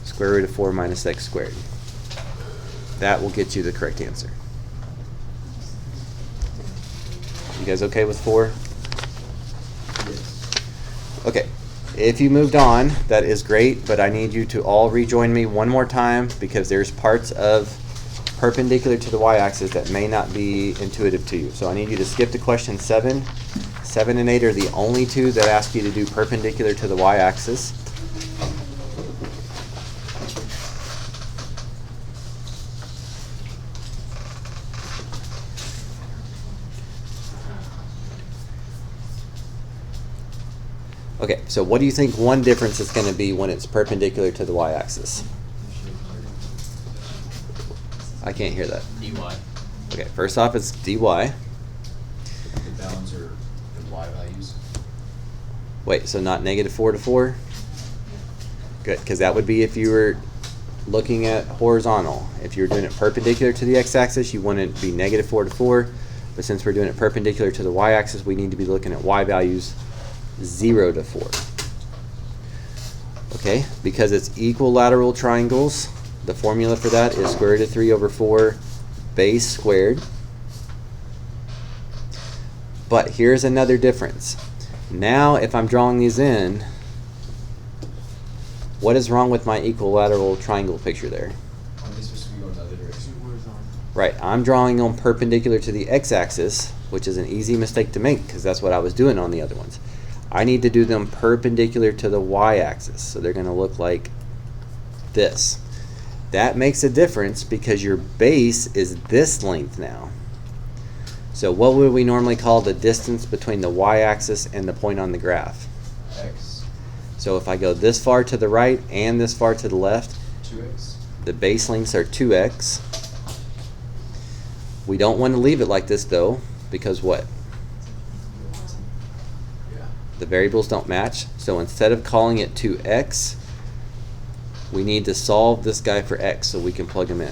square root of 4 minus x squared. That will get you the correct answer. You guys okay with 4? Okay, if you moved on, that is great, but I need you to all rejoin me one more time because there's parts of perpendicular to the y-axis that may not be intuitive to you. So I need you to skip to question 7. 7 and 8 are the only two that ask you to do perpendicular to the y-axis. Okay, so what do you think one difference is going to be when it's perpendicular to the y-axis? I can't hear that. dy. Okay, first off it's dy. The bounds are the y values. Wait, so not -4 to 4? Good, because that would be if you were looking at horizontal. If you were doing it perpendicular to the x-axis, you want it to be -4 to 4. But since we're doing it perpendicular to the y-axis, we need to be looking at y values 0 to 4. Okay, because it's equilateral triangles, the formula for that is square root of 3 over 4 base squared. But here's another difference. Now if I'm drawing these in, what is wrong with my equilateral triangle picture there? Are they supposed to be going the other direction? Right, I'm drawing them perpendicular to the x-axis, which is an easy mistake to make because that's what I was doing on the other ones. I need to do them perpendicular to the y-axis, so they're going to look like this. That makes a difference because your base is this length now. So what would we normally call the distance between the y-axis and the point on the graph? X. So if I go this far to the right and this far to the left, 2x. the base lengths are 2x. We don't want to leave it like this though, because what? Yeah. The variables don't match. So instead of calling it 2x, we need to solve this guy for x so we can plug him in.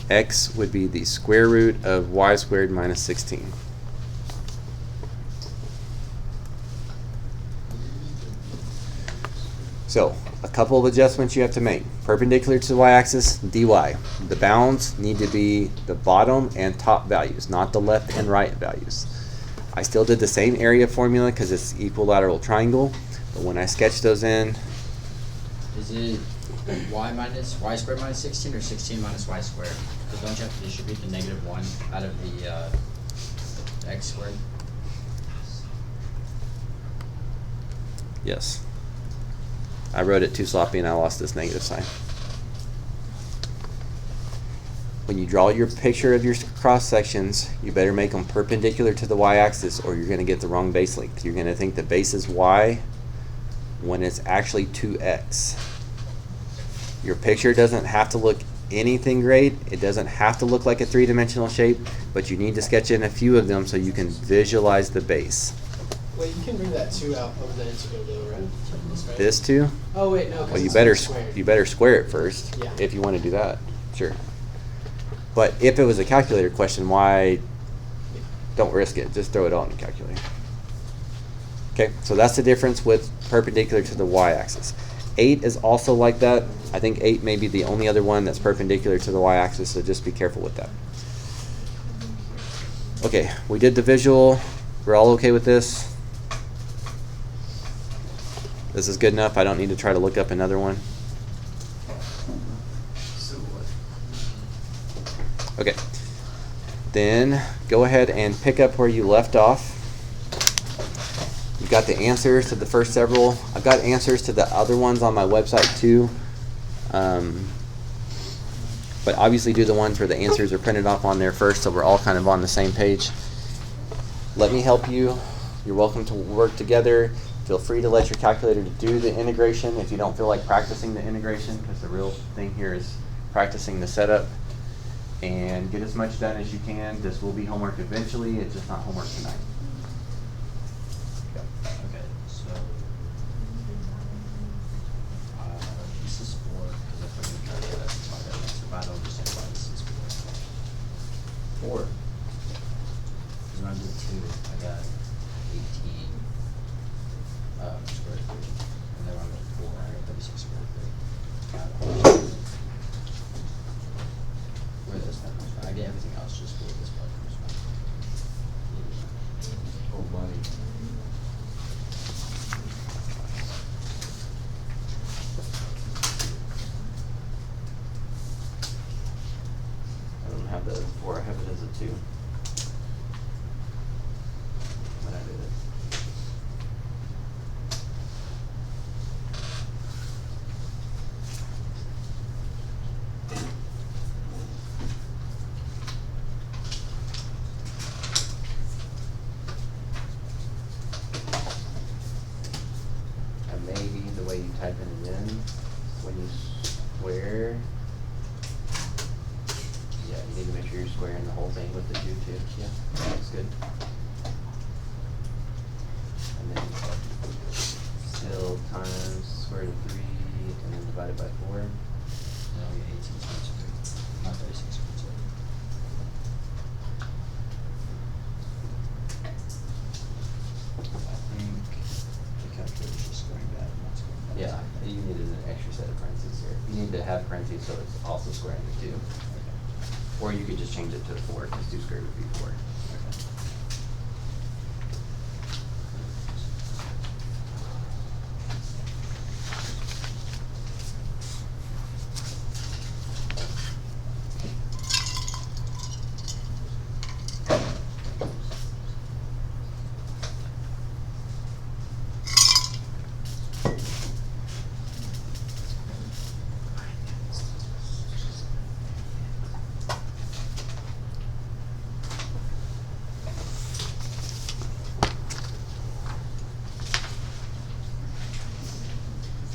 X would be the square root of y squared minus 16. So, a couple of adjustments you have to make. Perpendicular to the y-axis, dy. The bounds need to be the bottom and top values, not the left and right values. I still did the same area formula because it's equilateral triangle, but when I sketch those in, Is it y squared minus 16 or 16 minus y squared? Because don't you have to distribute the -1 out of the x squared? yes. I wrote it too sloppy and I lost this negative sign. When you draw your picture of your cross sections, you better make them perpendicular to the y-axis or you're going to get the wrong base length. You're going to think the base is y when it's actually 2x. Your picture doesn't have to look anything great. It doesn't have to look like a three-dimensional shape, but you need to sketch in a few of them so you can visualize the base. Wait, you can bring that 2 out of the integral though, right? Right? This 2? Oh wait, no. 'cause Well, you it's better squared. you better square it first Yeah. if you want to do that. Sure. But if it was a calculator question, why don't risk it? Just throw it all in the calculator. Okay, so that's the difference with perpendicular to the y-axis. 8 is also like that. I think 8 may be the only other one that's perpendicular to the y-axis, so just be careful with that. Okay, we did the visual. We're all okay with this? This is good enough. I don't need to try to look up another one. So what? Okay. Then go ahead and pick up where you left off. You've got the answers to the first several. I've got answers to the other ones on my website too. But obviously do the ones where the answers are printed off on there first so we're all kind of on the same page. Let me help you. You're welcome to work together. Feel free to let your calculator do the integration if you don't feel like practicing the integration, because the real thing here is practicing the setup. And get as much done as you can. This will be homework eventually. It's just not homework tonight. Okay, so this is 4 because I put in the calculator. That's why that makes the bottom understand why this is 4. 4. Because when I did 2, I got 18 square root. And then when I did 4, I got 36 square root. Where this part comes from. I get everything else, just where this part comes from. Oh, buddy. I don't have the 4, I have it as a 2. When I did it. And maybe the way you type it in, when you square, yeah, you need to make sure you're squaring the whole thing with the 2 too. Yeah, that's good. And then still times square root of 3 and then divided by 4. And then we get 18 square root, not 36 square root. I think the calculator's just squaring that, not squaring that. Yeah, you needed an extra set of parentheses here. You need to have parentheses so it's also squaring the 2. Okay. Or you could just change it to 4, because 2 squared would be 4. Okay.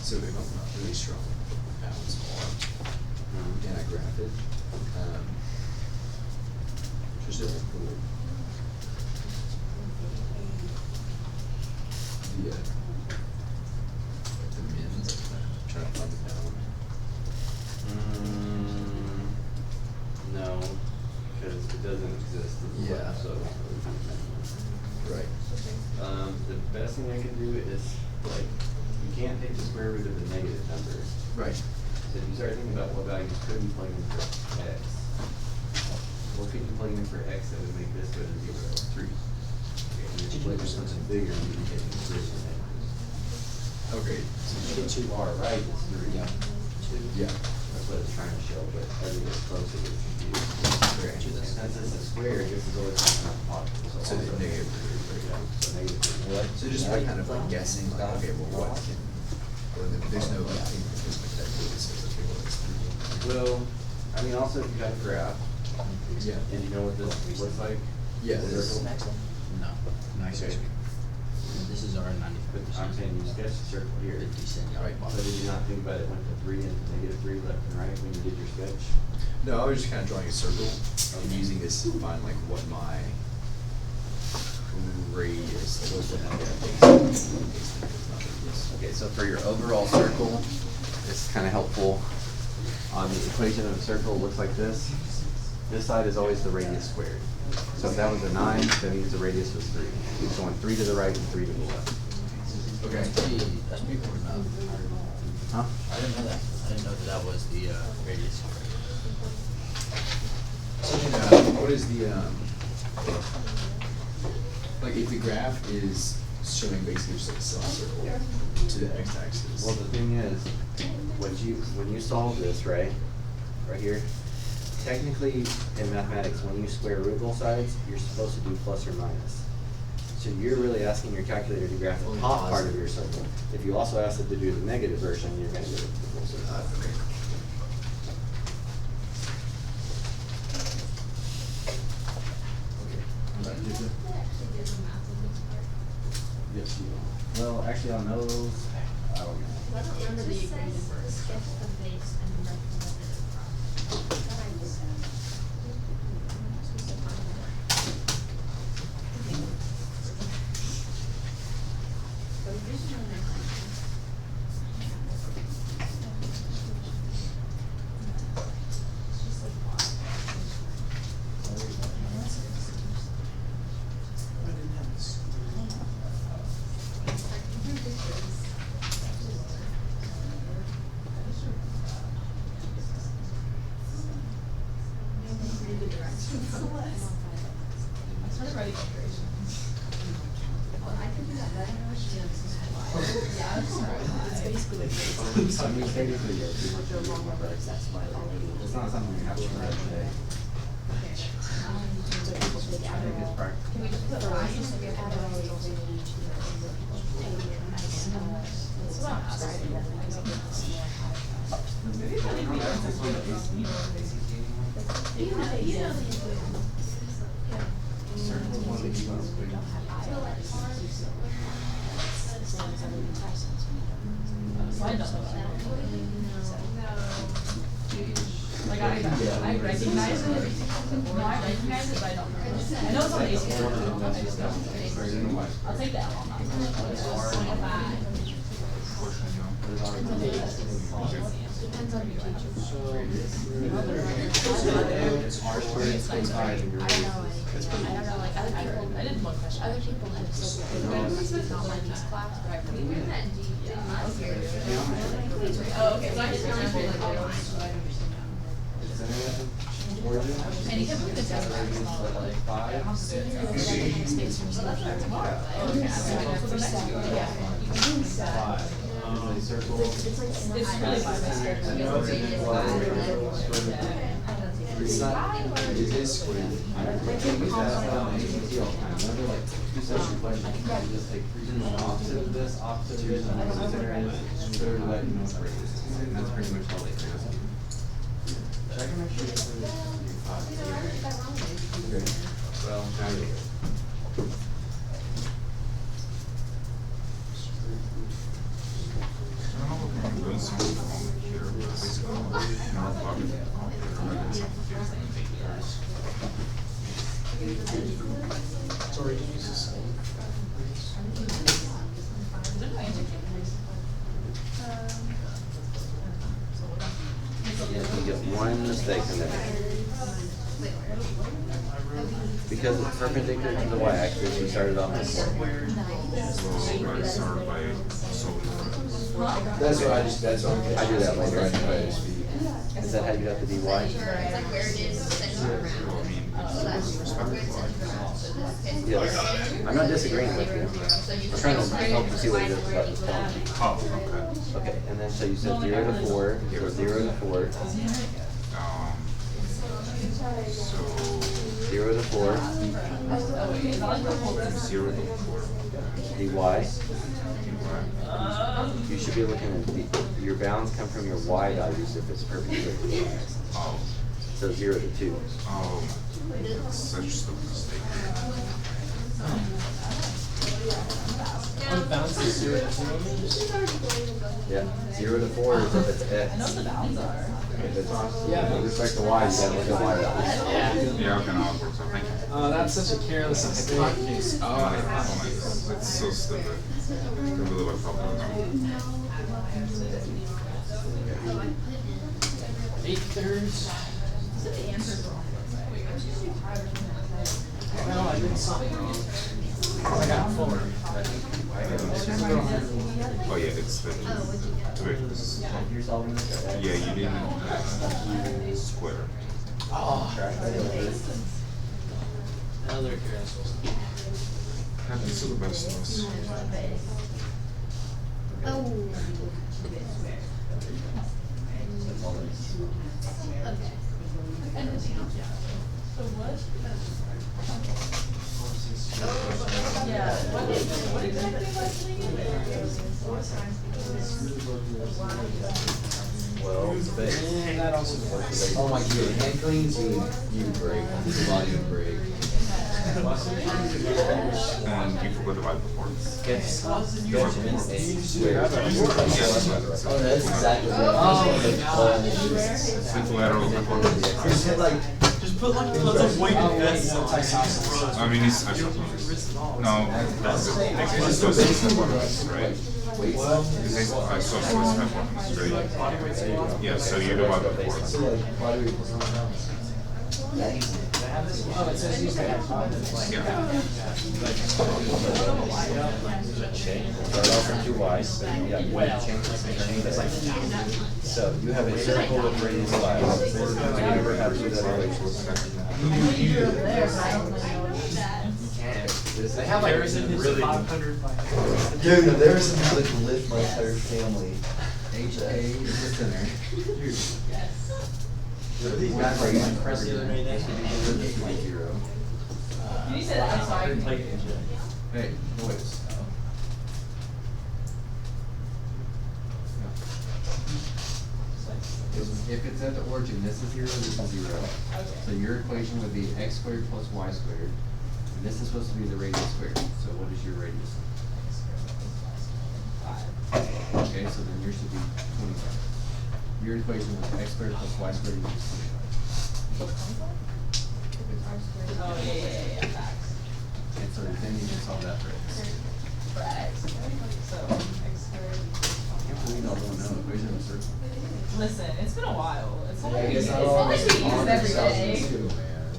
So if I'm not really strong with balance and I graph it, just really cool. The mins, I'm trying to find the bound. No, thing I can do is, like, you can't take the square root of a negative number. Right. So if you start thinking about what values could you plug in for x, what could you plug in for x that would make this go to 0? 3. Okay, and if you plug in something bigger, you'd be getting 3 and negatives. Okay. You get too far right, it's 3. Yeah. 2. Yeah. That's what it's trying to show, but as it gets closer, it gets confused. Okay. And since it's a square, this is always not positive, so So also negative yeah, so negative 3. So just by kind of like guessing, like, okay, well, what can, or there's no like thing that just like that really says, okay, well, it's 3. Well, I mean, also if you have a graph, Yeah. and you know what this looks like? Yeah, the this- circle? No. Nice. Okay. This is our 95%. But I'm saying you sketch the circle here. 50 cent yard Right. box. So did you not think about it went to 3 and negative 3 left and right when you did your sketch? No, I was just kind of drawing a circle and using this to find like what my radius, like what the base is. Okay, so for your overall circle, it's kind of helpful. On the equation of a circle, it looks like this. This side is always the radius squared. So if that was a 9, that means the radius was 3. It's going 3 to the right and 3 to the left. Okay. That's pretty cool enough. Huh? I didn't know that. I didn't know that was the radius. So then, what is the, like if the graph is showing basically just like a semicircle to the x-axis. Well, the thing is, when you solve this, right here, technically in mathematics, when you square root both sides, you're supposed to do plus or minus. So you're really asking your calculator to graph the top part of your circle. If you also ask it to do the negative version, you're going to get it to the full circle. Okay. Yes, you will. Well, actually on those, I don't know. I don't remember the equation first. Sketch the base and recommended I started writing iterations. Well, I could do that better. Yeah, I'm sorry. It's basically like this. I mean, technically, yeah, you want to do more, but it's not something we have to write today. I think it's practical. Can we just put lines so we have to have those That's what I'm asking. Maybe if I didn't read You know the equation. Circle is one that you want to put in. So I don't know that. Like I recognize it. No, I recognize it, but I don't know. I know it's on the AC. I just don't. I'll take that one. Depends on your teacher. It's R squared equals 5 and your I radius don't know is. anything. I don't know, like other people. I did one question. Other people have said that this is not like this class, but I really. Oh, okay, so I just remember like online. Is there origin? And you can put the test back Radius small, is but like like. 5. Is a circle. It's really by mistake. It's not, it is squared. We use that on ACT all the time. Remember, like, two sets of questions, you just take opposite of this, opposite of this, and then center is, and third, let you know what radius is. And that's pretty much all they do. Check and make sure this is Okay. Well, now you're good. Sorry, did you use this? You get one mistake in there. Wait, where? Because it's perpendicular to the y-axis, we started off this way. So I start by solving for this. That's what that's what I'm I do that later. Right, right, just be- Is that how you got the dy? Well, I mean, it's perspective line. Yes. I'm not disagreeing with you. I'm trying to help you see what it is about this problem. Oh, okay. Okay, and then so you said 0 to 4, so 0 to 4, So 0 to 4, 0 to 4. dy. You should be looking at your bounds come from your y values if it's perpendicular to the y. Oh, So 0 to 2. oh, that's such a stupid mistake. On bounce is 0 to 0. Yeah. 0 to 4 is if it's x. I know what the bounds are. If it's Yeah. with respect to y, you gotta look at y values. Yeah, okay, now it works out. Thank you. Oh, that's such a careless mistake. Oh my goodness, that's so stupid. I can't believe I fell for that. 8/3. The answer's wrong. No, I did something wrong. I got 4. Oh yeah, it's the wait, this is, You're solving this? yeah, you didn't square. Oh, another careless mistake. Happens to the best of us. So what? Yeah, what exactly was Well, the base. And that also works. Oh my god, hand cleans, you break. This is volume break. And you forgot about before. Yes. Benjamin A. Square. Yes. Oh, that's exactly what With lateral before. like, Just put like tons of weight in this. I mean, it's no, that's it's still step weapons, right? Because I saw step weapons, right? Yeah, so you divide by 4. so like, why do we put something else? Oh, it says use that. Yeah. Start off from 2y, so yeah, you want to change this. So you have a circle with radius 5. You never have to do that They have like really 500 by. Dude, if there was something that could lift my entire family. HA is the center. These guys are using press the other day. My hero. Can you say that? I'm sorry. Hey, boys. If it's at the origin, this is 0, this is 0. So your equation would be x squared plus y squared. And this is supposed to be the radius squared. So what is your radius? Okay, so then yours should be 25. Your equation was x squared plus y squared equals 25. Oh, yeah, facts. And so then you can solve that for x. For x, so x squared. We don't know equation of a circle. Listen, it's been a while. It's not like we It's use not it always every day. 2002, man.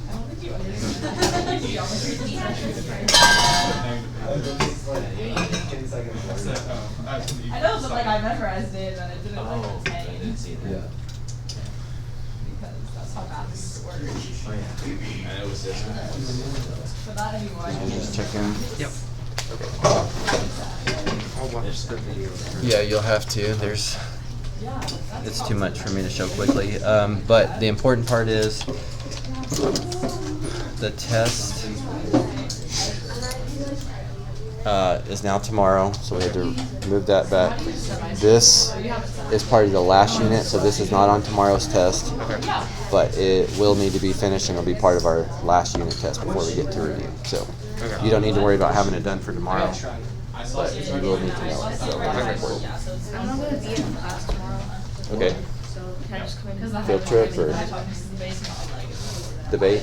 I don't think you understand. Geometry. I know, but like I memorized it and it didn't like retain. Yeah. Because that's how math used to work. Oh, yeah. And it was this one. But not anymore. Just check in. Yep. I'll watch the video. Yeah, you'll have to. There's, Yeah, that's it's how- too much for me to show quickly. But the important part is the test is now tomorrow, so we had to move that back. This is part of the last unit, so this is not on tomorrow's test, but it will need to be finished and it'll be part of our last unit test before we get to review. So you don't need to worry about having it done for tomorrow, but you will need to know it. So it's important. Yeah, so it's. I'm not gonna be in class tomorrow. Okay. So can I just come in? Because I Field have trip one or I talked to the basement, like, debate?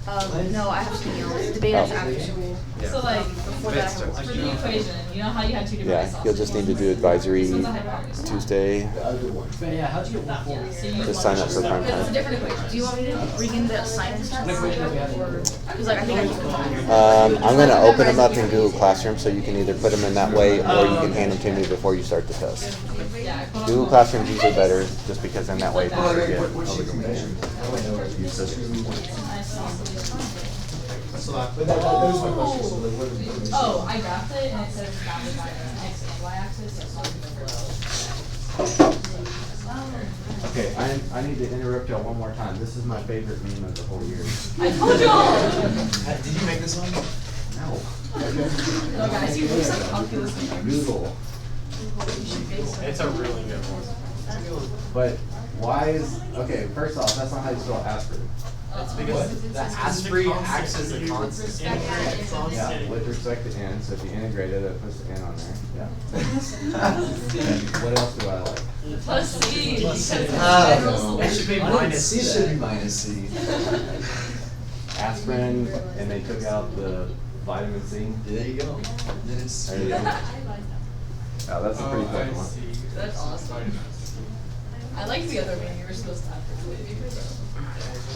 No, I have something else. Debate is after school. So like, Before that, I have for the equation, you know how you had two different Yeah, isomers? you'll just need to do advisory This one's a hypotenuse. Tuesday. But yeah, how'd you get one Yeah, so you Just sign up for prime Because it's a time. different equation. Do you want me to bring in the assignments test? Because like I think I can. I'm gonna open them up in Google Classroom so you can either put them in that way or you can hand them to me before you start the test. Yeah, quote Google unquote. Classroom's usually better just because in that way you can forget. So that, Oh, I graphed it and it said it's bounded by an x and y axis, so it's sort of Okay, I need to interrupt y'all one more time. This is my favorite meme of the whole year. I told y'all! Did you make this one? No. No guys, you do some calculus names. Google. It's a really good one. But why is, okay, first off, that's not how you spell aspirin. It's because the Asprey acts as a constant. Yeah, with respect to n, so if you integrate it, it puts the n on there, yeah. And what else do I like? Plus C, because it's Ah, general no. It should be solution. minus C should be minus C. Aspirin, and they took out the vitamin C. There you go. Then it's. There you go. Oh, that's a pretty fun one. That's awesome. I like the other one you were supposed to have for today.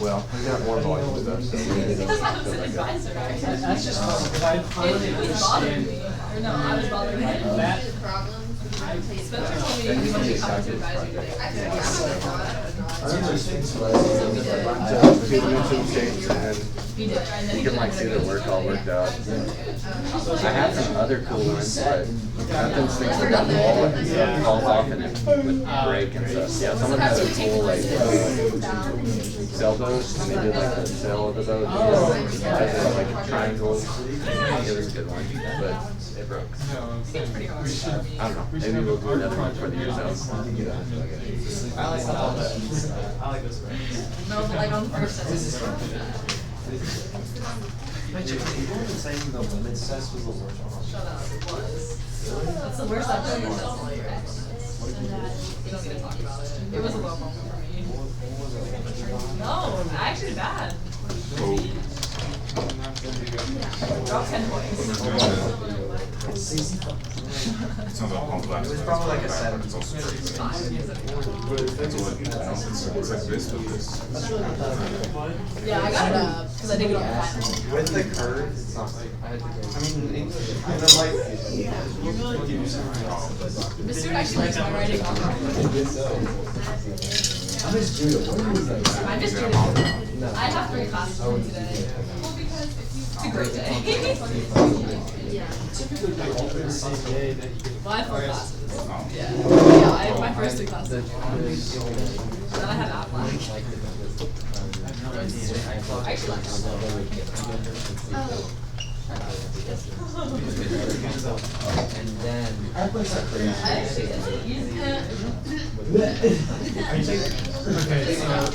Well, we got more volume with us, so we need to Because I was feel an like that. advisor. That's just because I finally It was bothering me. understand Or no, I was bothering him. that. Spencer told me he wanted to come to advisory today. So, two dimensional shapes, and He did, and then he you can did like see their work all worked out. I have some other cool ones, but nothing sticks to the wall and stuff falls off in it with break and stuff. Yeah, someone has a cool like sailboat, and they did like the sail of the boat, as like a triangle. It was a good one, but it broke. Seems pretty hard. I don't know, maybe we'll do another one for the year's out. I like that. I like this one. No, but like on the first set. This is fun. Wait, people have been saying the women's test was the worst one. Shut up, it was. That's the worst I've done in all year. We don't need to talk about it. It was a low moment for me. No, actually bad. Drop 10 points. It's not that complex. It was probably like a but 7. it's also tricky. It's fine. It's what, it's like this with this. Yeah, I got it up because I did it on the final. With the curves, it's not like, I mean, English, and then like. The student actually likes my writing on I miss Judah, what are you like? I missed you. I have 3 classes today. Well, because it's a great day. typically they alternate the same day that you get. Well, I have 4 classes. Oh. Yeah, I have my first 2 classes. Then I have Apple. And then. Airplanes are crazy. Actually, it's an easy. Are you taking? Okay, so what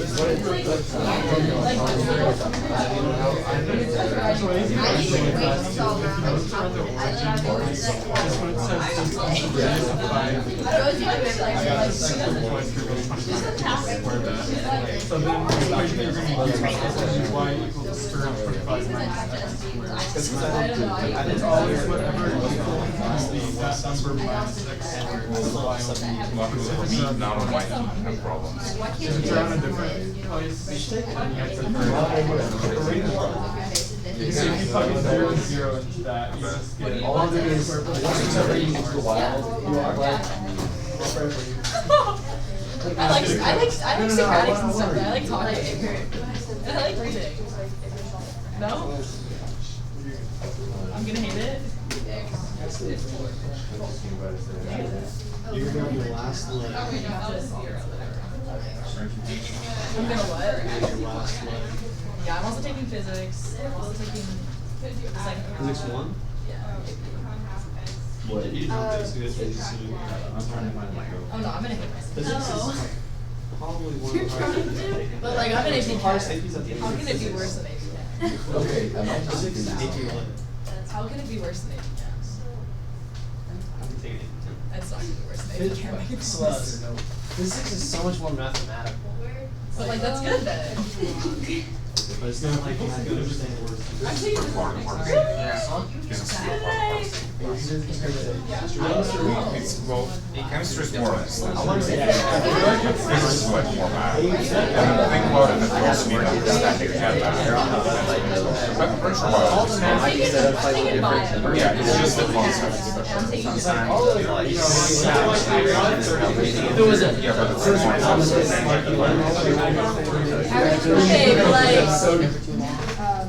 is So then the equation you're gonna use is y equals square root of 25 minus x. It's always whatever equals that number minus x squared. That's the y over e. Luckily for me, now I might have problems. If it's around a different place, then you have to so if you plug in 0 and 0 into that, you just get All of it is, whenever you use the wild, you are like. I like Socratics and stuff, but I like talking. And I like reading. No? I'm gonna hate it. you're gonna be last leg. I'm gonna what? Your last leg. Yeah, I'm also taking physics. I'm also taking the second Physics 1? Yeah. You didn't have physics, physics 2. I'm trying to find my go. Oh no, I'm gonna hate myself. Physics is probably one of the hardest APs. But like, I'm gonna AP Hardest Chem. APs at the end. How can it be worse than AP Chem? Okay, imagine Physics is physics. AP 1. How can it be worse than AP Chem? I'm taking AP 10. It's not gonna be worse than AP Chem. I can promise. Physics is so much more mathematical. But like, that's good then. But it's not like it's good to say words. Florida Department. It's a steel part of it's, well, chemistry is more of this. Physics is like more math. And think about it, that you also need to understand your head math. But I'm pretty sure biology is yeah, it's just the concept. Yeah, but the first one is Okay, but like,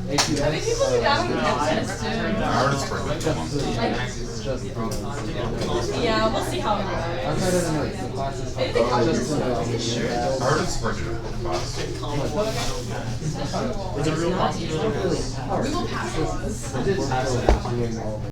I mean, people do that with test too. I heard it's pretty good. Yeah, we'll see how it goes. Maybe they come to I heard it's pretty good. It's a real possibility. We will pass this.